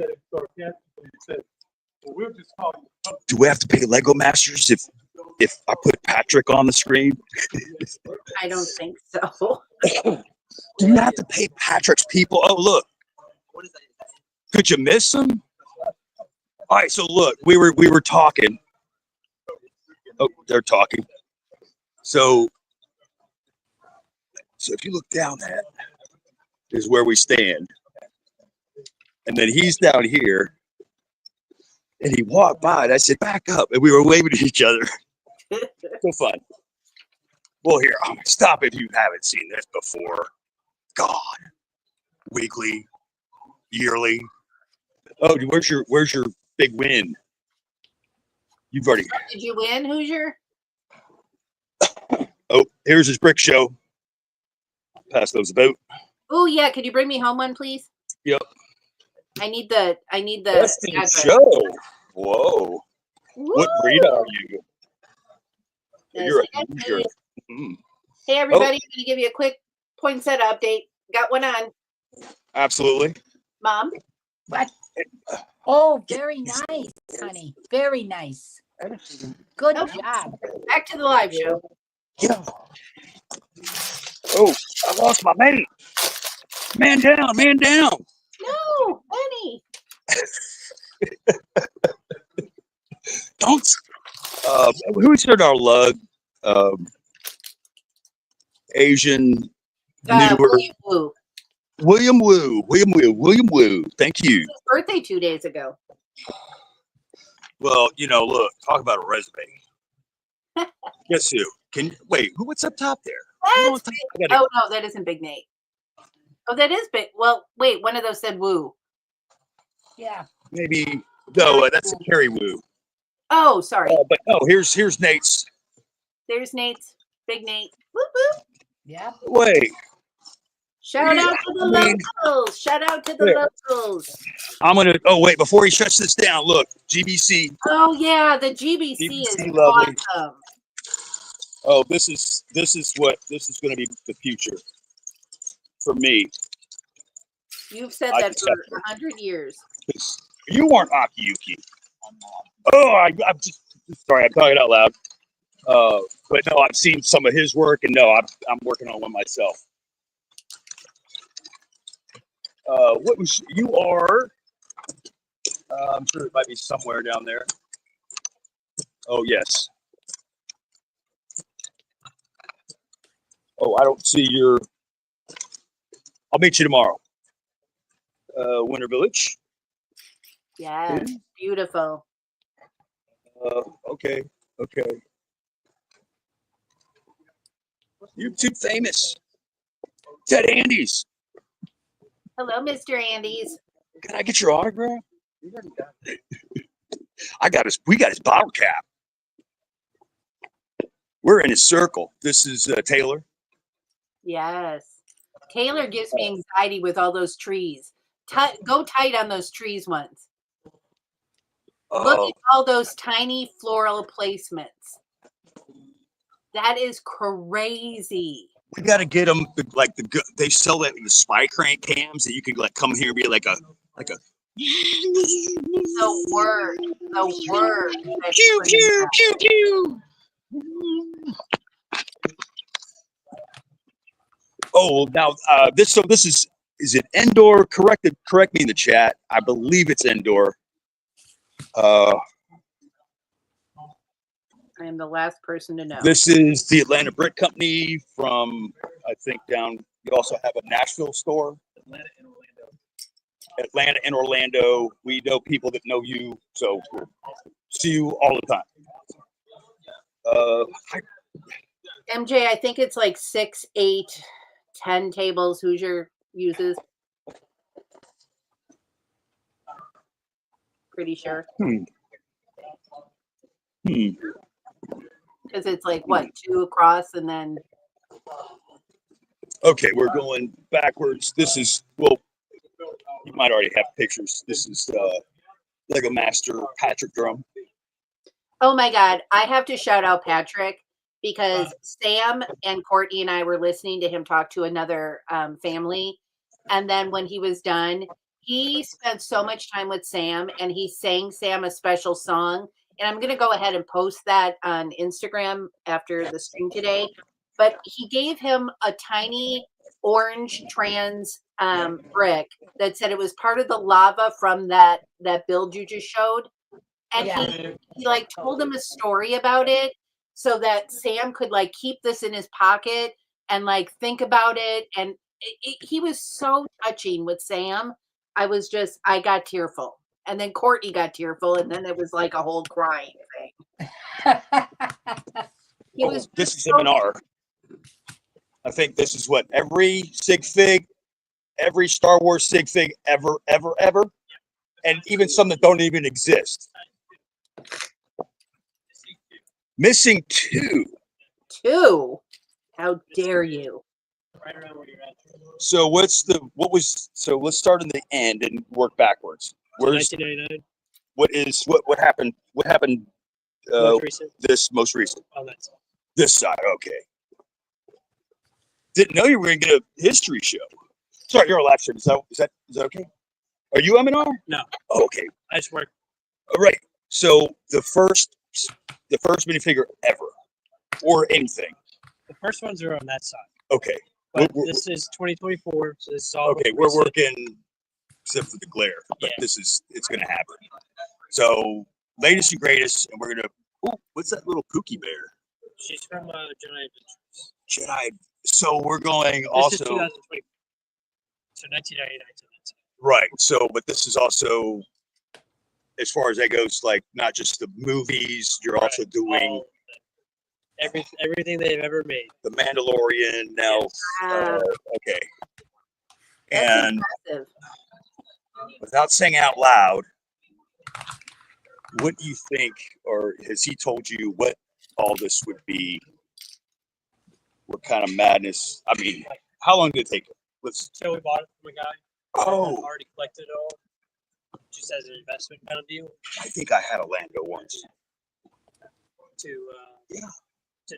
Do we have to pay Lego Masters if if I put Patrick on the screen? I don't think so. Do you have to pay Patrick's people? Oh, look. Could you miss them? All right, so look, we were talking. Oh, they're talking. So if you look down, that is where we stand, and then he's down here, and he walked by, and I said, "Back up," and we were waving at each other. So fun. Well, here, stop if you haven't seen this before. God, weekly, yearly. Oh, where's your big win? You've already. Did you win, Hoosier? Oh, here's his brick show. Pass those about. Oh yeah, could you bring me home one, please? Yep. I need the That's the address. show. Whoa. Woo! What breed are you? Yes, You're a yes, Hoosier. yes. Hey everybody, I'm gonna give you a quick poinsettia update. Got one on. Absolutely. Mom. What? Oh, very nice, honey. Very nice. Good job. Back to the live show. Yeah. Oh, I lost my mate. Man down, man down. No, Benny. Don't. Who said our lug? Asian newer. William Wu. William Wu. Thank you. His birthday 2 days ago. Well, look, talk about a resume. Guess who? Wait, what's up top there? Oh no, that isn't Big Nate. Oh, that is big. Well, wait, one of those said Woo. Yeah. Maybe no, that's a Carrie Wu. Oh, sorry. But no, here's Nate's. There's Nate's. Big Nate. Whoop whoop. Yeah. Wait. Shout out to the locals. Shout out to the locals. I'm gonna. Oh wait, before he shuts this down, look, GBC. Oh yeah, the GBC is lovely. awesome. Oh, this is going to be the future for me. You've said that for 100 years. You weren't Akiyuki. Oh, I'm just sorry. I'm talking out loud. But no, I've seen some of his work, and no, I'm working on one myself. What was you are? I'm sure it might be somewhere down there. Oh yes. Oh, I don't see your. I'll meet you tomorrow. Winter Village. Yes, beautiful. Okay. YouTube famous. Ted Andes. Hello, Mr. Andes. Can I get your autograph? We got his bottle cap. We're in his circle. This is Taylor. Yes. Taylor gives me anxiety with all those trees. Go tight on those trees once. Look at all those tiny floral placements. That is crazy. We got to get them like they sell that in the spy crane cams that you can like come here and be like a. The word. Pew pew pew pew. Oh, now this is it Endor? Correct me in the chat. I believe it's Endor. I am the last person to know. This is the Atlanta Brick Company from, I think, down. You also have a Nashville store. Atlanta and Orlando. We know people that know you, so we'll see you all the time. MJ, I think it's like 6, 8, 10 tables Hoosier uses. Pretty sure. Because it's like what, 2 across and then. Okay, we're going backwards. This is you might already have pictures. This is Lego Master Patrick Drum. Oh my God, I have to shout out Patrick because Sam and Courtney and I were listening to him talk to another family, and then when he was done, he spent so much time with Sam and he sang Sam a special song, and I'm gonna go ahead and post that on Instagram after the stream today. But he gave him a tiny orange trans brick that said it was part of the lava from that build you just showed, and Yeah. he like told him a story about it so that Sam could like keep this in his pocket and like think about it. And he was so touching with Sam. I got tearful, and then Courtney got tearful, and then it was like a whole crying thing. He was This is so seminar. I think this is what every sig fig, every Star Wars sig fig ever, and even some that don't even exist. Missing 2. How dare you? So let's start in the end and work backwards. Where's 1999. what happened? What happened? Most recent. This most recent. On that side. This side, okay. Didn't know you were going to get a history show. Sorry, you're a live stream. Is that okay? Are you M&R? No. Oh, okay. I just work. All right. So the first minifigure ever, or anything. The first ones are on that side. Okay. But this is 2024, so this is all. Okay, we're working, except for the glare, but Yeah. it's going to happen. So latest and greatest, and we're going to. Oh, what's that little Pookie bear? She's from Jedi Adventures. Jedi. So we're going This also is 2020. So 1999 to that side. right. So, but this is also, as far as that goes, like not just the movies. You're also doing All everything they've ever made. The Mandalorian now. Wow. Okay. That's And impressive. without saying out loud, what do you think, or has he told you what all this would be? What kind of madness? I mean, how long did it take? So we bought it from a guy. Oh, Already collected it all, just as an investment kind of deal. I think I had a Lando once. To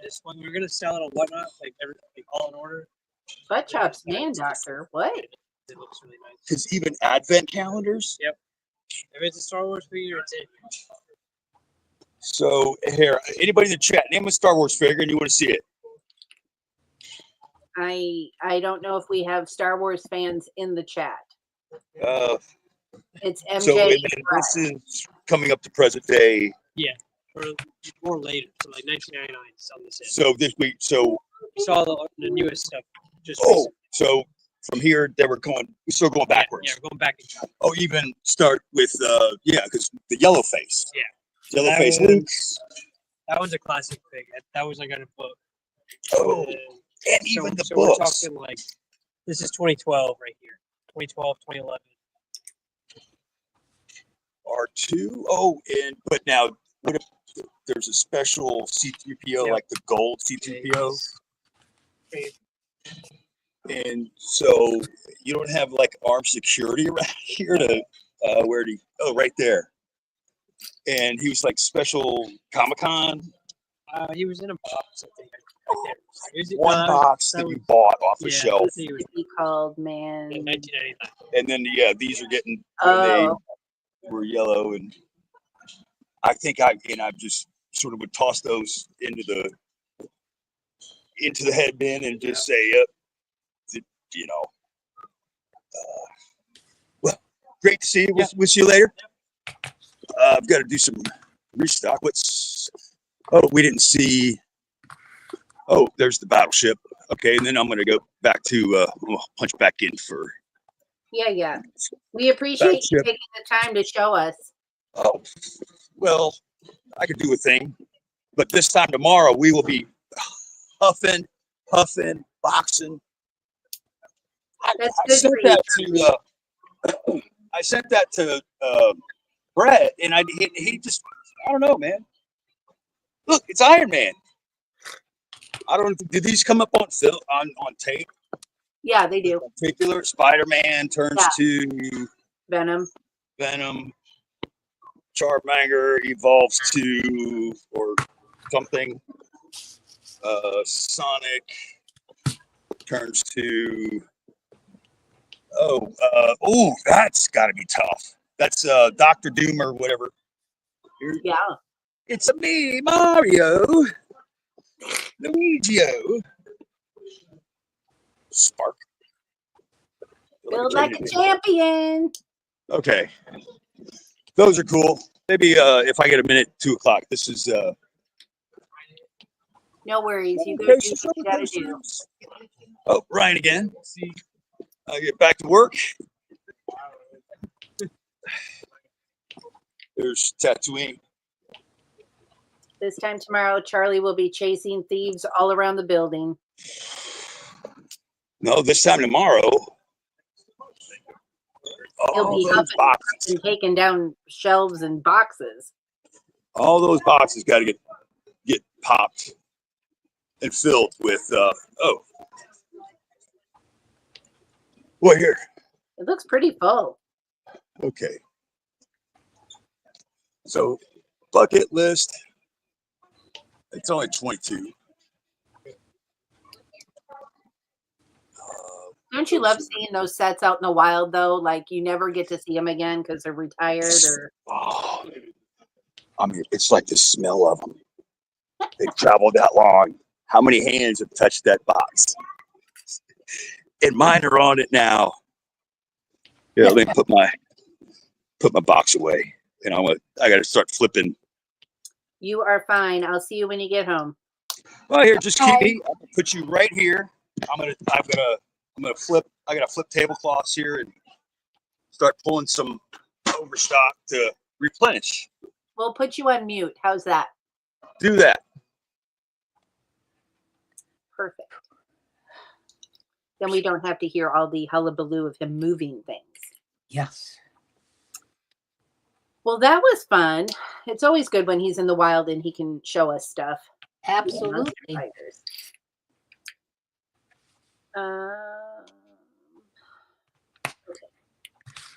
display. We were gonna sell it on whatnot, like everything, all in order. Butt chops, man, doctor. What? It looks really nice. Because even advent calendars. If it's a Star Wars figure, it's in. So here, anybody in the chat, name a Star Wars figure and you want to see it. I don't know if we have Star Wars fans in the chat. It's MJ. So and then this is coming up to present day. Or later, so like 1999. It's on this end. So this week, so We saw the newest stuff. Just oh, recently. so from here we're still going backwards. Yeah, we're going back in time. Oh, even start with because the yellow face. Yeah. Yellow That face one- Luke. That was a classic fig. That was like on a book. Oh, And and even the we're books. talking like this is 2012 right here. 2012, 2011. R2. Oh, but now what if there's a special C3PO Yeah. like the gold C3PO? And so you don't have like armed security around here to where do you, oh, right there. And he was like special Comic-Con. He was in a box, I think. Right there. He was- One box that was- you bought off the yeah, shelf. he was He called man. in 1999. And then these are getting Oh, they were yellow, and I think I just sort of would toss those into the head bin and just say, yep, well, great to see you. We'll see you later. I've got to do some restock. We didn't see. Oh, there's the battleship. Okay, and then I'm going to go back to punch back in for. yeah. We appreciate you Battleship. taking the time to show us. Oh, well, I could do a thing, but this time tomorrow we will be huffing, boxing. That's I good sent for you. that to I sent that to Brett, and he just I don't know, man. Look, it's Iron Man. I don't. Did these come up on film on tape? Yeah, they do. In particular, Spider-Man turns to Venom. Venom. Charmander evolves to or something. Sonic turns to. That's got to be tough. That's Doctor Doom or whatever. Yeah. It's a me, Mario. Luigio. Spark. Build like a champion. Okay. Those are cool. Maybe if I get a minute, 2 o'clock. This is No worries. You go okay, do what you gotta do. Oh, Ryan again. See, I get back to work. There's tattooing. This time tomorrow, Charlie will be chasing thieves all around the building. No, this time tomorrow. He'll All be those huffing boxes. and taking down shelves and boxes. All those boxes got to get popped and filled with. Oh, well, here. It looks pretty full. Okay. So, bucket list. It's only 22. Don't you love seeing those sets out in the wild, though? Like, you never get to see them again because they're retired or... Oh, I mean, it's like the smell of them. They've traveled that long. How many hands have touched that box? And mine are on it now. Yeah, let me put my box away. And I got to start flipping. You are fine. I'll see you when you get home. Well, here, just keep me. I'm gonna put you right here. I'm gonna flip. I got to flip tablecloths here and start pulling some overstock to replenish. We'll put you on mute. How's that? Do that. Perfect. Then we don't have to hear all the hullabaloo of him moving things. Yes. Well, that was fun. It's always good when he's in the wild and he can show us stuff. Absolutely. Spiders. Okay.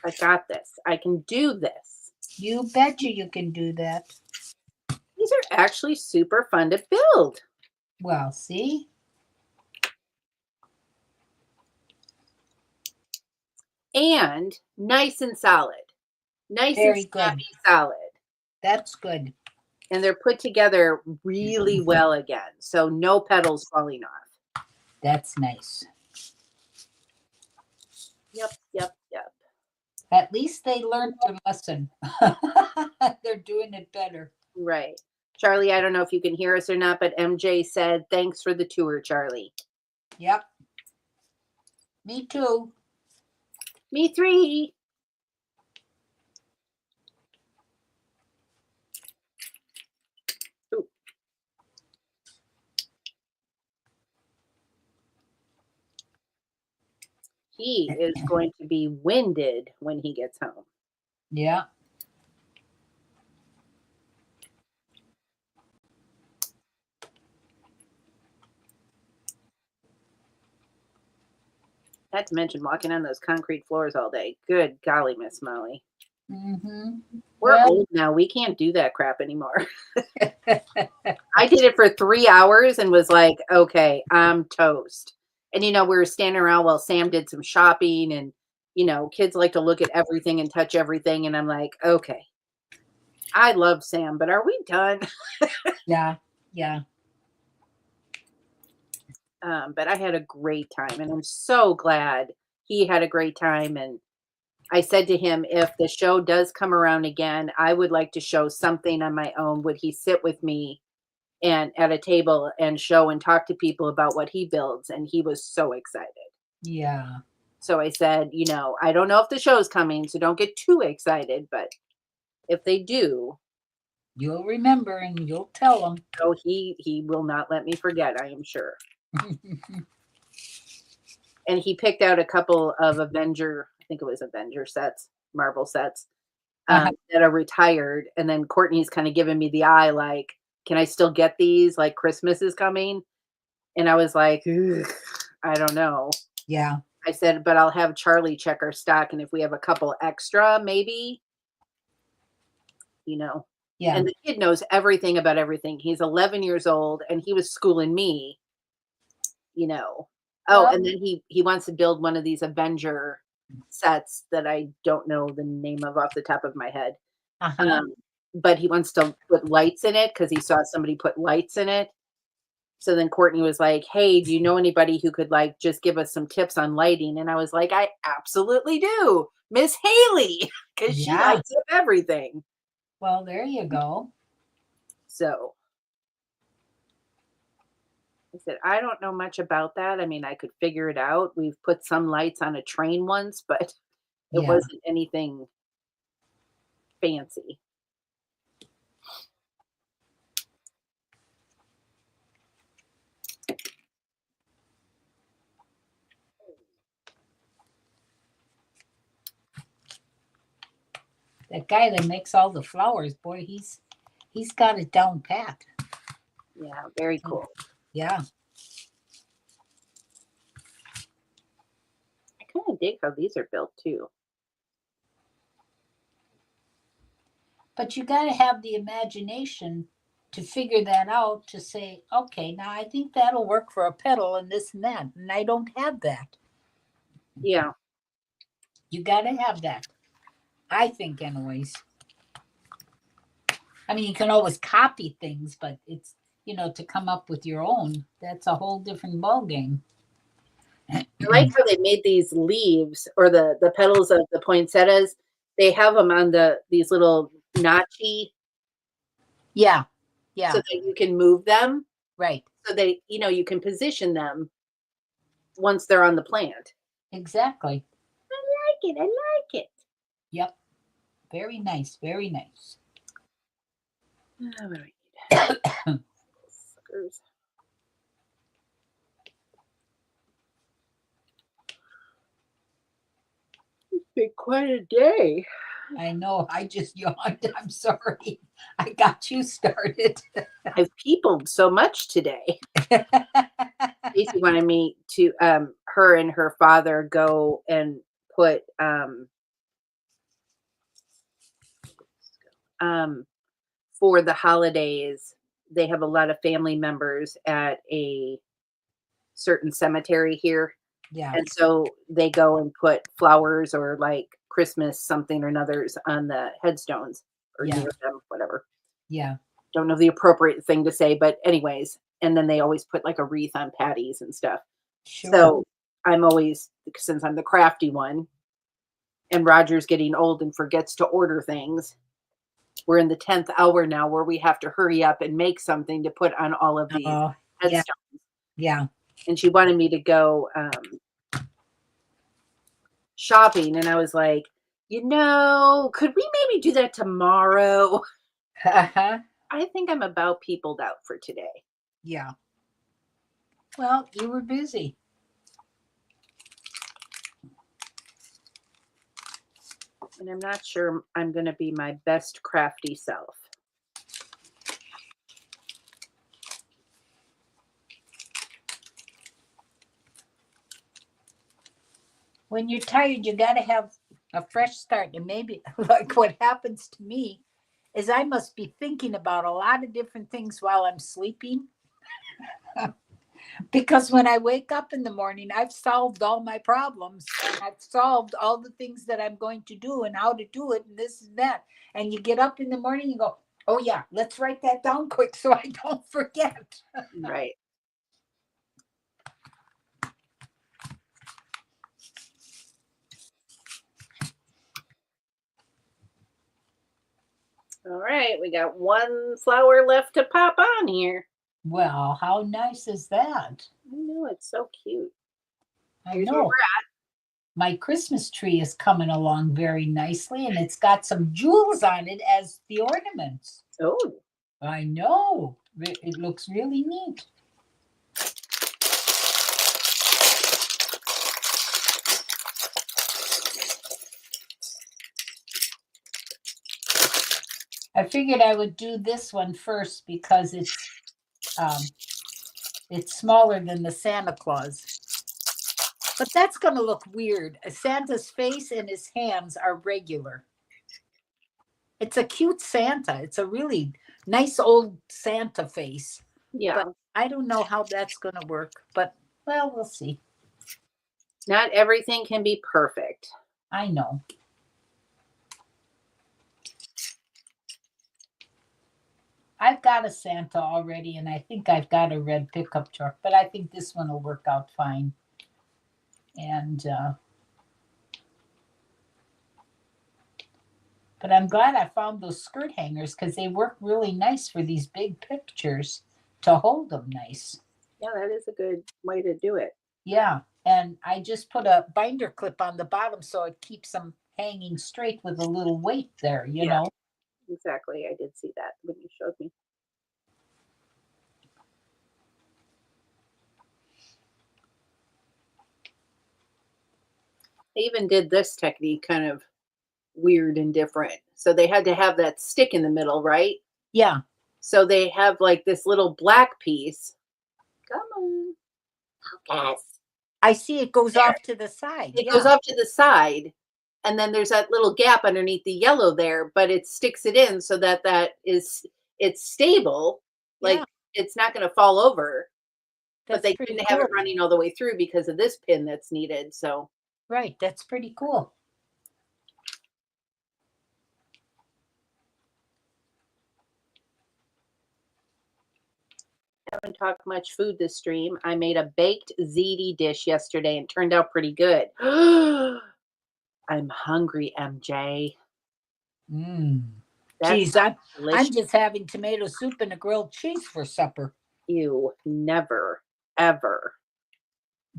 I got this. I can do this. You betcha you can do that. These are actually super fun to build. Well, see? And nice and solid. Nice Very and good. snappy solid. That's good. And they're put together really well again. So no petals falling off. That's nice. Yep. At least they learned their lesson. They're doing it better. Right. Charlie, I don't know if you can hear us or not, but MJ said, thanks for the tour, Charlie. Yep. Me too. Me three. Ooh. He is going to be winded when he gets home. Yeah. Not to mention walking on those concrete floors all day. Good golly, Miss Molly. Mm-hmm. We're Well- old now. We can't do that crap anymore. I did it for 3 hours and was like, okay, I'm toast. And, we were standing around while Sam did some shopping and, kids like to look at everything and touch everything. And I'm like, okay, I love Sam, but are we done? Yeah. But I had a great time and I'm so glad he had a great time. And I said to him, if the show does come around again, I would like to show something on my own. Would he sit with me and at a table and show and talk to people about what he builds? And he was so excited. Yeah. So I said, I don't know if the show's coming, so don't get too excited. But if they do, You'll remember and you'll tell them. oh, he will not let me forget, I am sure. And he picked out a couple of Avenger sets, Marvel sets, that are retired. And then Courtney's kind of giving me the eye, like, can I still get these? Like Christmas is coming. And I was like, I don't know. Yeah. I said, but I'll have Charlie check our stock. And if we have a couple extra, maybe, Yeah. And the kid knows everything about everything. He's 11 years old and he was schooling me, Oh, and then he wants to build one of these Avenger sets that I don't know the name of off the top of my head. but he wants to put lights in it because he saw somebody put lights in it. So then Courtney was like, "Hey, do you know anybody who could like just give us some tips on lighting?" And I was like, "I absolutely do, Miss Haley, because she Yeah. lights up everything." Well, there you go. So I said, "I don't know much about that. I mean, I could figure it out. We've put some lights on a train once, but it Yeah. wasn't anything fancy." That guy that makes all the flowers, boy, he's got it down pat. Yeah, very cool. Yeah. I kind of dig how these are built too. But you got to have the imagination to figure that out to say, okay, now I think that'll work for a pedal and this and that. And I don't have that. Yeah. You got to have that. I think, anyways. I mean, you can always copy things, but it's, to come up with your own, that's a whole different ballgame. I like how they made these leaves or the petals of the poinsettias. They have them on these little notchy Yeah. Yeah. so that you can move them. Right. So they, you can position them once they're on the plant. Exactly. I like it. Yep. Very nice. Very nice. Oh, what do I need? Suckers. It's been quite a day. I know. I just yawned. I'm sorry. I got you started. I've peopled so much today. Stacy wanted me to her and her father go and put for the holidays. They have a lot of family members at a certain cemetery here. Yeah. And so they go and put flowers or like Christmas something or another's on the headstones or Yeah. near them, whatever. Yeah. Don't know the appropriate thing to say, but anyways, and then they always put like a wreath on patties and stuff. Sure. So I'm always, since I'm the crafty one and Roger's getting old and forgets to order things, we're in the 10th hour now where we have to hurry up and make something to put on all of these Yeah. headstones. Yeah. And she wanted me to go shopping. And I was like, could we maybe do that tomorrow? Uh-huh. I think I'm about peopled out for today. Yeah. Well, you were busy. And I'm not sure I'm going to be my best crafty self. When you're tired, you got to have a fresh start. And maybe like what happens to me is I must be thinking about a lot of different things while I'm sleeping. Because when I wake up in the morning, I've solved all my problems and I've solved all the things that I'm going to do and how to do it and this and that. And you get up in the morning, you go, oh yeah, let's write that down quick so I don't forget. Right. All right, we got one flower left to pop on here. Well, how nice is that? I know, it's so cute. I Here's where know. we're at. My Christmas tree is coming along very nicely and it's got some jewels on it as the ornaments. Oh, I know. It looks really neat. I figured I would do this one first because it's smaller than the Santa Claus. But that's going to look weird. Santa's face and his hands are regular. It's a cute Santa. It's a really nice old Santa face. yeah. But I don't know how that's going to work. But, well, we'll see. Not everything can be perfect. I know. I've got a Santa already, and I think I've got a red pickup truck, but I think this one will work out fine. And but I'm glad I found those skirt hangers because they work really nice for these big pictures to hold them nice. Yeah, that is a good way to do it. Yeah, and I just put a binder clip on the bottom so it keeps them hanging straight with a little weight there, you Yeah. know. Exactly. I did see that when you showed me. They even did this technique kind of weird and different. So they had to have that stick in the middle, right? Yeah, So they have like this little black piece. Come on. Focus. I see it goes There. off to the side. It goes Yeah, off to the side. And then there's that little gap underneath the yellow there, but it sticks it in so that it's stable. yeah, Like it's not going to fall over. But that's they pretty couldn't have cool. it running all the way through because of this pin that's needed. So Right, that's pretty cool. I haven't talked much food this stream. I made a baked ziti dish yesterday and turned out pretty good. I'm hungry, MJ. That Geez, sounds I'm delicious. just having tomato soup and a grilled cheese for supper. You never, ever,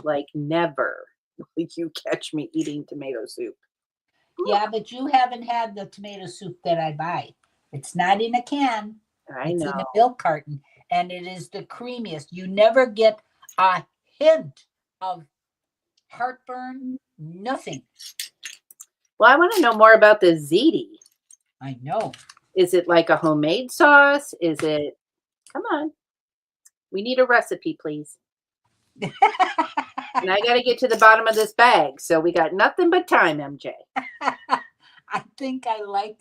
like never will you catch me eating tomato soup. Yeah, but you haven't had the tomato soup that I buy. It's not in a can. I It's know. in a milk carton, and it is the creamiest. You never get a hint of heartburn, nothing. Well, I want to know more about the ziti. I know. Is it like a homemade sauce? Is it? Come on. We need a recipe, please. And I got to get to the bottom of this bag. So we got nothing but time, MJ. I think I like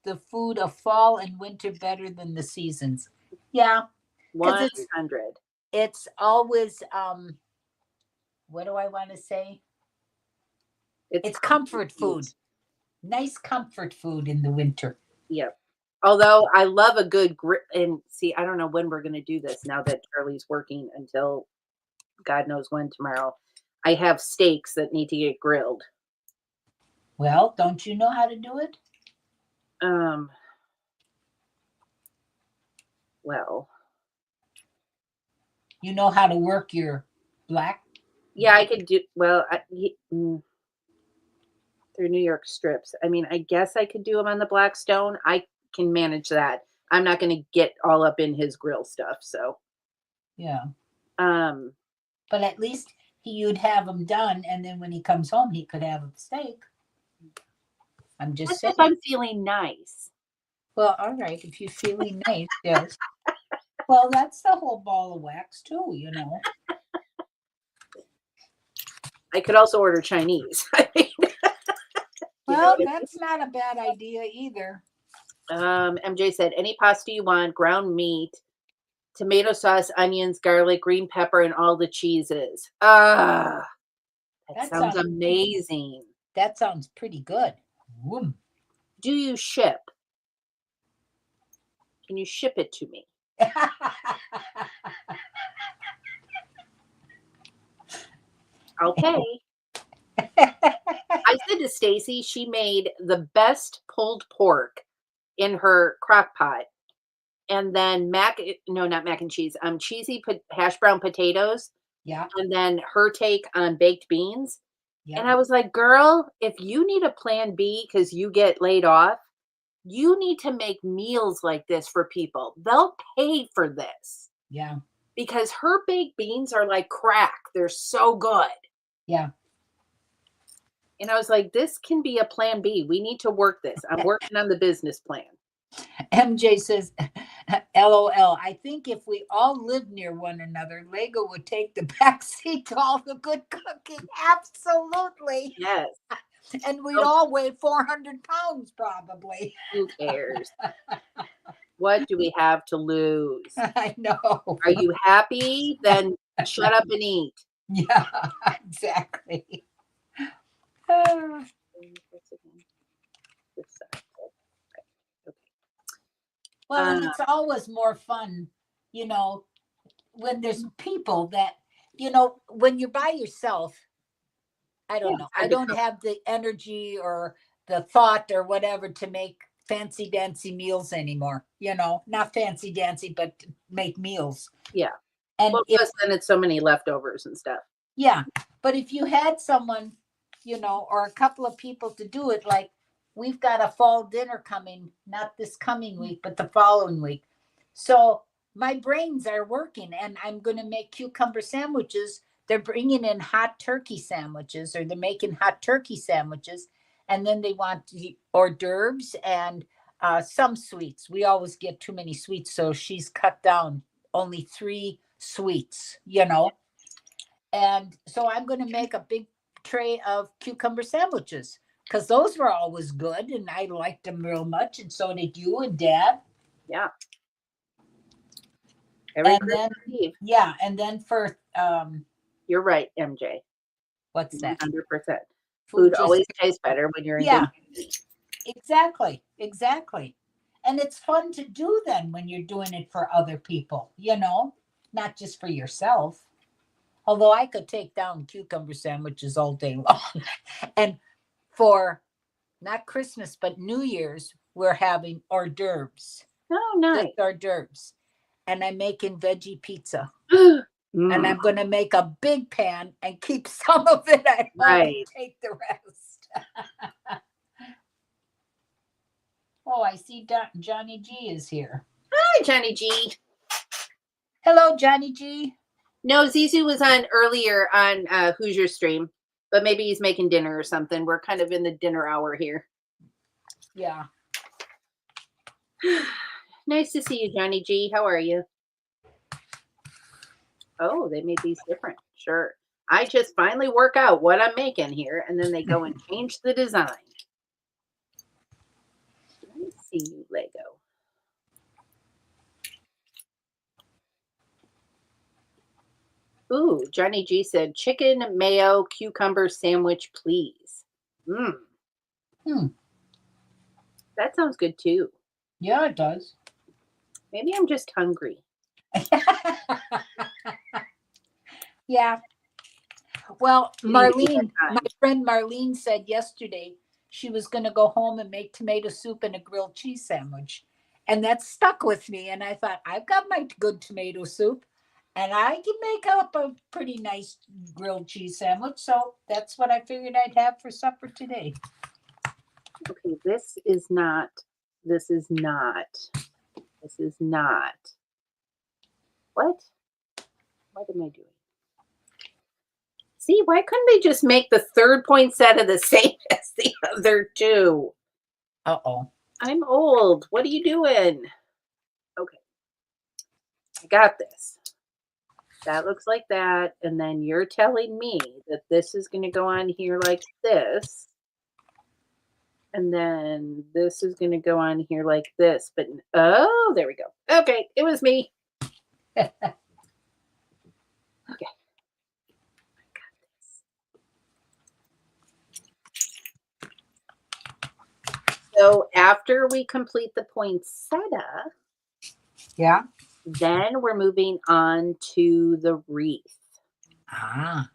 the food of fall and winter better than the seasons. Yeah, because 100. it's always what do I want to say? It's comfort food. Nice comfort food in the winter. Yep. Although I love a good and see, I don't know when we're going to do this now that Charlie's working until God knows when tomorrow. I have steaks that need to get grilled. Well, don't you know how to do it? Well, you know how to work your black. Yeah, I could do well. Through New York strips. I mean, I guess I could do them on the Blackstone. I can manage that. I'm not going to get all up in his grill stuff. So, yeah. But at least you'd have them done, and then when he comes home, he could have a steak. I'm just saying. If I'm feeling nice. Well, all right. If you're feeling nice, yes. Well, that's the whole ball of wax too, you know. I could also order Chinese. Well, that's not a bad idea either. MJ said, any pasta you want, ground meat, tomato sauce, onions, garlic, green pepper, and all the cheeses. That sounds amazing. That sounds pretty good. Whoom. Do you ship? Can you ship it to me? Okay. I said to Stacy, she made the best pulled pork in her crock pot. And then not mac and cheese, cheesy hash brown potatoes. Yeah. And then her take on baked beans. Yeah. And I was like, girl, if you need a plan B because you get laid off, you need to make meals like this for people. They'll pay for this. Yeah. Because her baked beans are like crack. They're so good. Yeah. And I was like, this can be a plan B. We need to work this. I'm working on the business plan. MJ says, LOL, I think if we all lived near one another, Lego would take the back seat to all the good cooking. Absolutely. Yes. And we'd all weigh 400 pounds probably. Who cares? What do we have to lose? I know. Are you happy? Then shut up and eat. Yeah, exactly. Well, and it's always more fun, you know, when there's people that, when you're by yourself, I don't know. I don't have the energy or the thought or whatever to make fancy dancy meals anymore, not fancy dancy, but to make meals. Yeah. And Well, plus then it's so many leftovers and stuff. yeah, but if you had someone, or a couple of people to do it, like we've got a fall dinner coming, not this coming week, but the following week. So my brains are working and I'm going to make cucumber sandwiches. They're bringing in hot turkey sandwiches, or they're making hot turkey sandwiches. And then they want the hors d'oeuvres and some sweets. We always get too many sweets. So she's cut down only 3 sweets, And so I'm going to make a big tray of cucumber sandwiches because those were always good and I liked them real much. And so did you and Dad. Yeah. Every And Christmas then, Eve. yeah. And then for, You're right, MJ. what's that? 100%. Food just always tastes better when you're in Yeah, good. exactly. And it's fun to do then when you're doing it for other people, not just for yourself. Although I could take down cucumber sandwiches all day long. And for not Christmas, but New Year's, we're having hors d'oeuvres. Oh, nice. Just hors d'oeuvres. And I'm making veggie pizza. Mm. And I'm going to make a big pan and keep some of it at home and take the rest. Oh, I see Johnny G is here. Hi, Johnny G. Hello, Johnny G. No, Zizu was on earlier on Hoosier stream, but maybe he's making dinner or something. We're kind of in the dinner hour here. Yeah. Nice to see you, Johnny G. How are you? Oh, they made these different. Sure. I just finally work out what I'm making here, and then they go and change the design. Let me see you, Lego. Ooh, Johnny G said, chicken mayo cucumber sandwich, please. That sounds good too. Yeah, it does. Maybe I'm just hungry. Yeah. Well, Marlene, my friend Marlene said yesterday she was going to go home and make tomato soup and a grilled cheese sandwich. And that stuck with me. And I thought, I've got my good tomato soup and I can make up a pretty nice grilled cheese sandwich. So that's what I figured I'd have for supper today. Okay, this is not. What? What am I doing? See, why couldn't they just make the third poinsettia the same as the other two? Uh-oh. I'm old. What are you doing? Okay. I got this. That looks like that. And then you're telling me that this is going to go on here like this. And then this is going to go on here like this. But, oh, there we go. Okay, it was me. Okay. So after we complete the poinsettia, Yeah. then we're moving on to the wreath. Ah.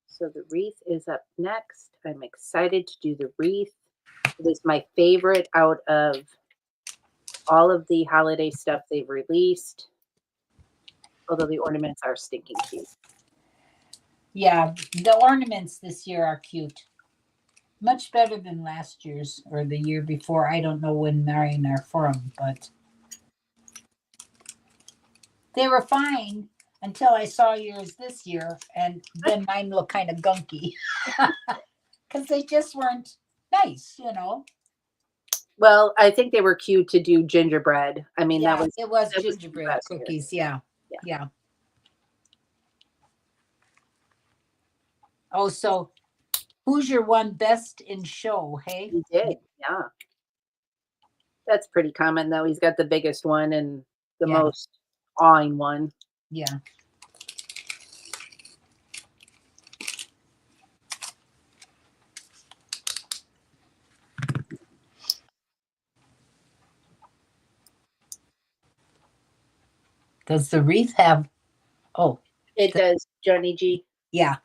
So the wreath is up next. I'm excited to do the wreath. It is my favorite out of all of the holiday stuff they've released. Although the ornaments are stinking cute. Yeah, the ornaments this year are cute. Much better than last year's or the year before. I don't know when mine are from, but they were fine until I saw yours this year, and then mine look kind of gunky because they just weren't nice, Well, I think they were cute to do gingerbread. I mean, Yeah, that was gingerbread cookies. Yeah. Oh, so who's your one best in show? Hey, He did, yeah. That's pretty common, though. He's got the biggest one and the most awing one. Yeah. Does the wreath have? Oh, It does, Johnny G. yeah.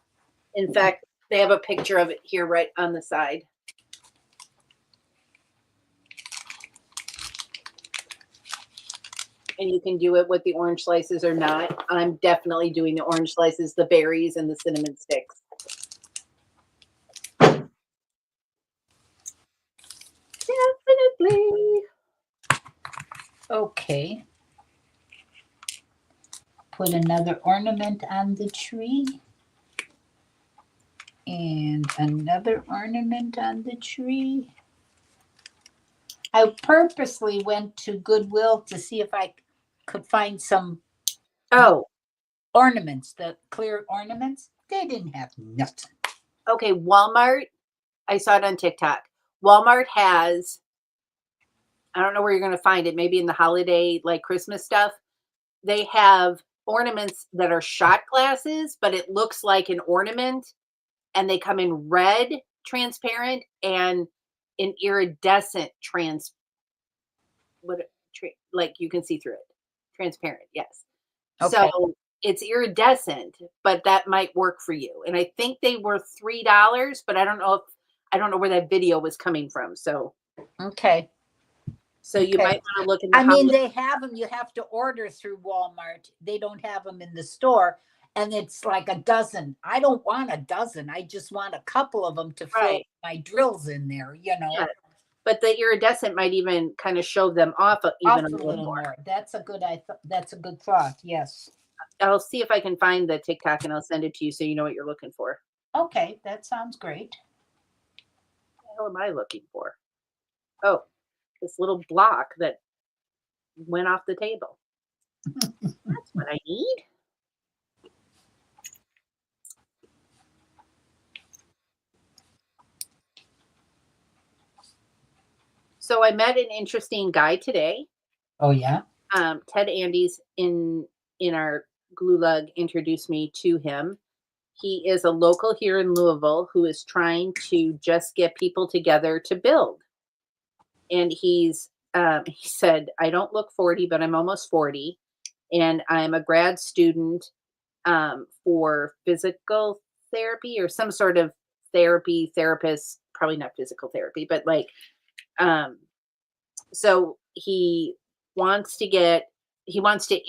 In fact, they have a picture of it here right on the side. And you can do it with the orange slices or not. I'm definitely doing the orange slices, the berries, and the cinnamon sticks. Definitely. Okay. Put another ornament on the tree. And another ornament on the tree. I purposely went to Goodwill to see if I could find some Oh, ornaments, the clear ornaments. They didn't have nothing. okay. Walmart. I saw it on TikTok. Walmart has, I don't know where you're going to find it, maybe in the holiday, like Christmas stuff. They have ornaments that are shot glasses, but it looks like an ornament. And they come in red, transparent, and an iridescent like you can see through it. Transparent, yes. Okay. So it's iridescent, but that might work for you. And I think they were $3, but I don't know where that video was coming from. So Okay. you Okay. might want to look in the I mean, holiday. they have them. You have to order through Walmart. They don't have them in the store. And it's like a dozen. I don't want a dozen. I just want a couple of them to fill Right. my drills in there, you know. Yeah. But the iridescent might even kind of show them off even Off a little more. That's a good that's a good thought. Yes. I'll see if I can find the TikTok and I'll send it to you so you know what you're looking for. Okay, that sounds great. What the hell am I looking for? Oh, this little block that went off the table. That's what I need. So I met an interesting guy today. Oh yeah. Ted Andes in our glue lug introduced me to him. He is a local here in Louisville who is trying to just get people together to build. And he said, I don't look 40, but I'm almost 40. And I'm a grad student for physical therapy or some sort of therapist, probably not physical therapy, but like, so he wants to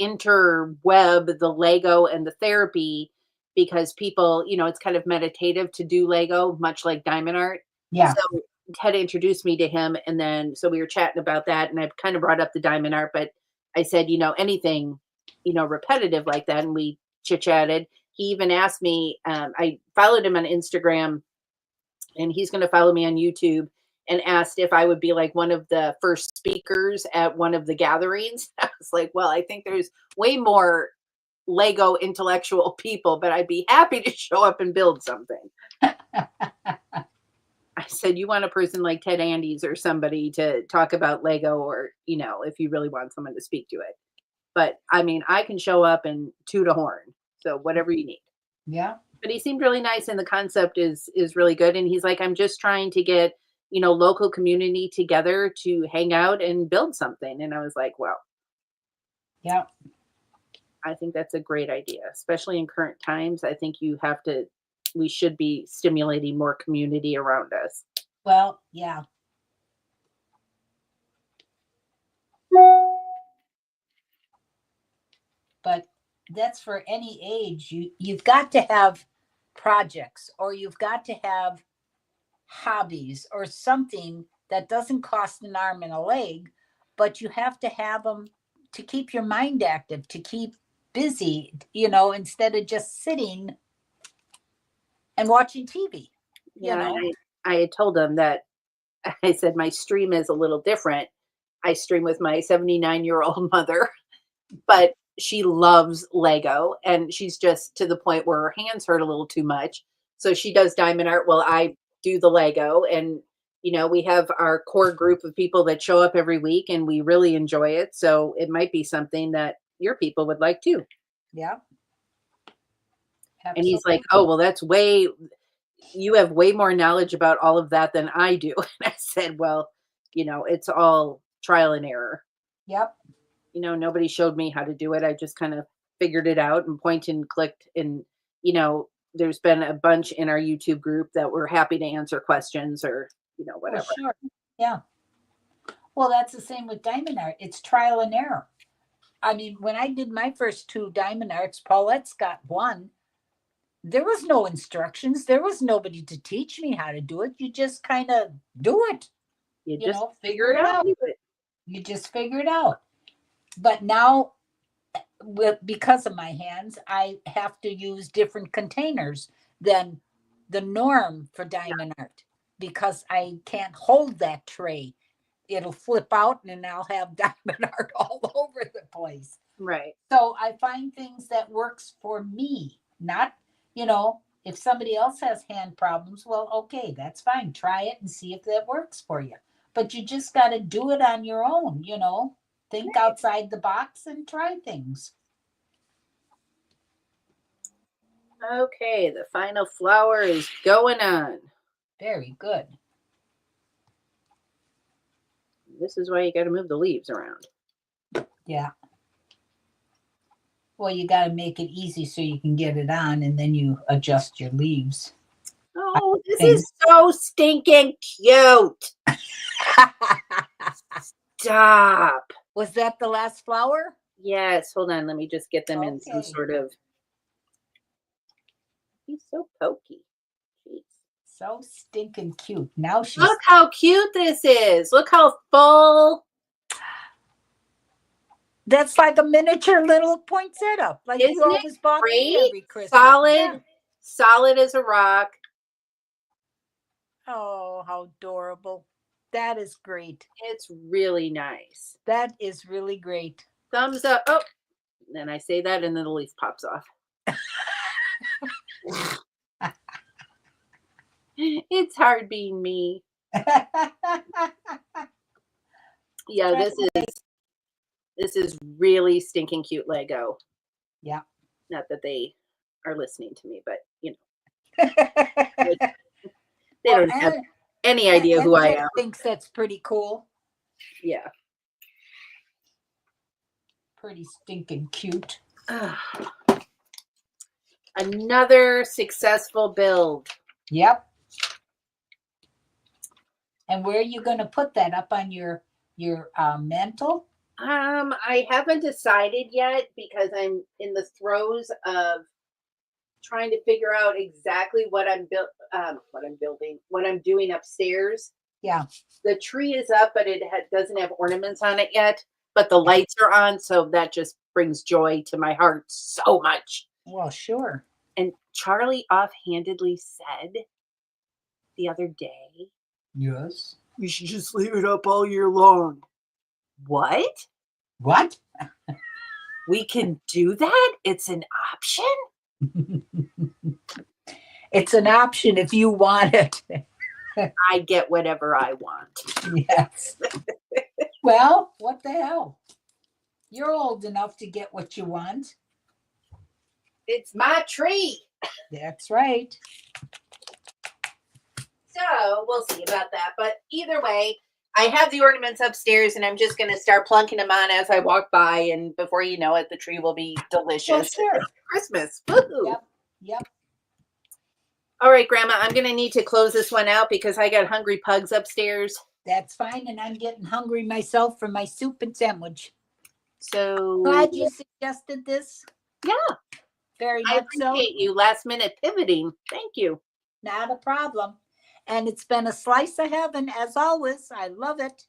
interweb the Lego and the therapy because people, it's kind of meditative to do Lego, much like diamond art. Yeah. So Ted introduced me to him, and then so we were chatting about that, and I've kind of brought up the diamond art, but I said, anything, repetitive like that, and we chit chatted. He even asked me. I followed him on Instagram, and he's going to follow me on YouTube. And asked if I would be like one of the first speakers at one of the gatherings. I was like, well, I think there's way more Lego intellectual people, but I'd be happy to show up and build something. I said, you want a person like Ted Andes or somebody to talk about Lego, or, if you really want someone to speak to it. But I mean, I can show up and toot a horn. So whatever you need. Yeah. But he seemed really nice, and the concept is really good. And he's like, I'm just trying to get, local community together to hang out and build something. And I was like, well, Yeah. I think that's a great idea, especially in current times. I think we should be stimulating more community around us. Well, yeah. But that's for any age. You've got to have projects, or you've got to have hobbies or something that doesn't cost an arm and a leg, but you have to have them to keep your mind active, to keep busy, instead of just sitting and watching TV. Yeah, I had told him that. I said my stream is a little different. I stream with my 79-year-old mother, but she loves Lego, and she's just to the point where her hands hurt a little too much. So she does diamond art while I do the Lego. And, we have our core group of people that show up every week, and we really enjoy it. So it might be something that your people would like too. Yeah. And he's like, oh, well, you have way more knowledge about all of that than I do. And I said, well, it's all trial and error. Yep. You know, nobody showed me how to do it. I just kind of figured it out and pointed and clicked. And, you know, there's been a bunch in our YouTube group that were happy to answer questions or, you know, Well, whatever. sure. Yeah. Well, that's the same with diamond art. It's trial and error. I mean, when I did my first 2 diamond arts, Paulette's got one. There was no instructions. There was nobody to teach me how to do it. You just kind of do it. You You just know, figure it out. Do it. You just figure it out. But now, because of my hands, I have to use different containers than the norm for diamond art because I can't hold that tray. It'll flip out and I'll have diamond art all over the place. Right. So I find things that works for me, not, you know, if somebody else has hand problems, well, okay, that's fine. Try it and see if that works for you. But you just got to do it on your own, you know, think outside the box and try things. Okay, the final flower is going on. Very good. This is why you got to move the leaves around. Yeah. Well, you got to make it easy so you can get it on and then you adjust your leaves. Oh, this is so stinking cute. Stop. Was that the last flower? Yes, hold on. Let me just get them in some Okay. sort of. He's so pokey. Jeez. So stinking cute. Now she's. Look how cute this is. Look how full. That's like a miniature little poinsettia. Like Isn't you always bought me great? every Christmas. Solid, Yeah. solid as a rock. Oh, how adorable. That is great. It's really nice. That is really great. Thumbs up. Oh, then I say that and then the leaf pops off. It's hard being me. Yeah, this is really stinking cute Lego. Yeah. Not that they are listening to me, but you know, they don't have any idea who I am. Thinks that's pretty cool. Yeah. Pretty stinking cute. Another successful build. Yep. And where are you going to put that? Up on your mantle? I haven't decided yet because I'm in the throes of trying to figure out exactly what I'm doing upstairs. Yeah. The tree is up, but it doesn't have ornaments on it yet. But the lights are on, so that just brings joy to my heart so much. Well, sure. And Charlie offhandedly said the other day, yes, you should just leave it up all year long. What? What? We can do that? It's an option? It's an option if you want it. I get whatever I want. Yes. Well, what the hell? You're old enough to get what you want. It's my tree. That's right. So we'll see about that. But either way, I have the ornaments upstairs and I'm just going to start plunking them on as I walk by. And before you know it, the tree will be delicious. Well, sure. It's Christmas. Woohoo. Yep. All right, Grandma, I'm going to need to close this one out because I got hungry pugs upstairs. That's fine. And I'm getting hungry myself for my soup and sandwich. So Glad you suggested this. Yeah. Very I much so. appreciate you last minute pivoting. Thank you. Not a problem. And it's been a slice of heaven as always. I love it.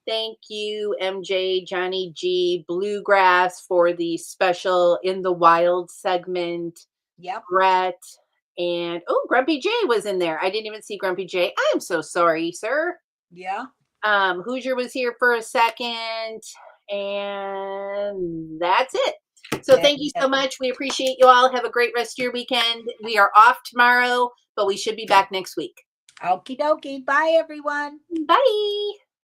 Thank you, MJ, Johnny G, Bluegrass for the special In the Wild segment. Yep. Brett and Grumpy J was in there. I didn't even see Grumpy J. I'm so sorry, sir. Yeah. Hoosier was here for a second, and that's it. So thank you so much. We appreciate you all. Have a great rest of your weekend. We are off tomorrow, but we should be back next week. Okie dokie. Bye, everyone. Bye.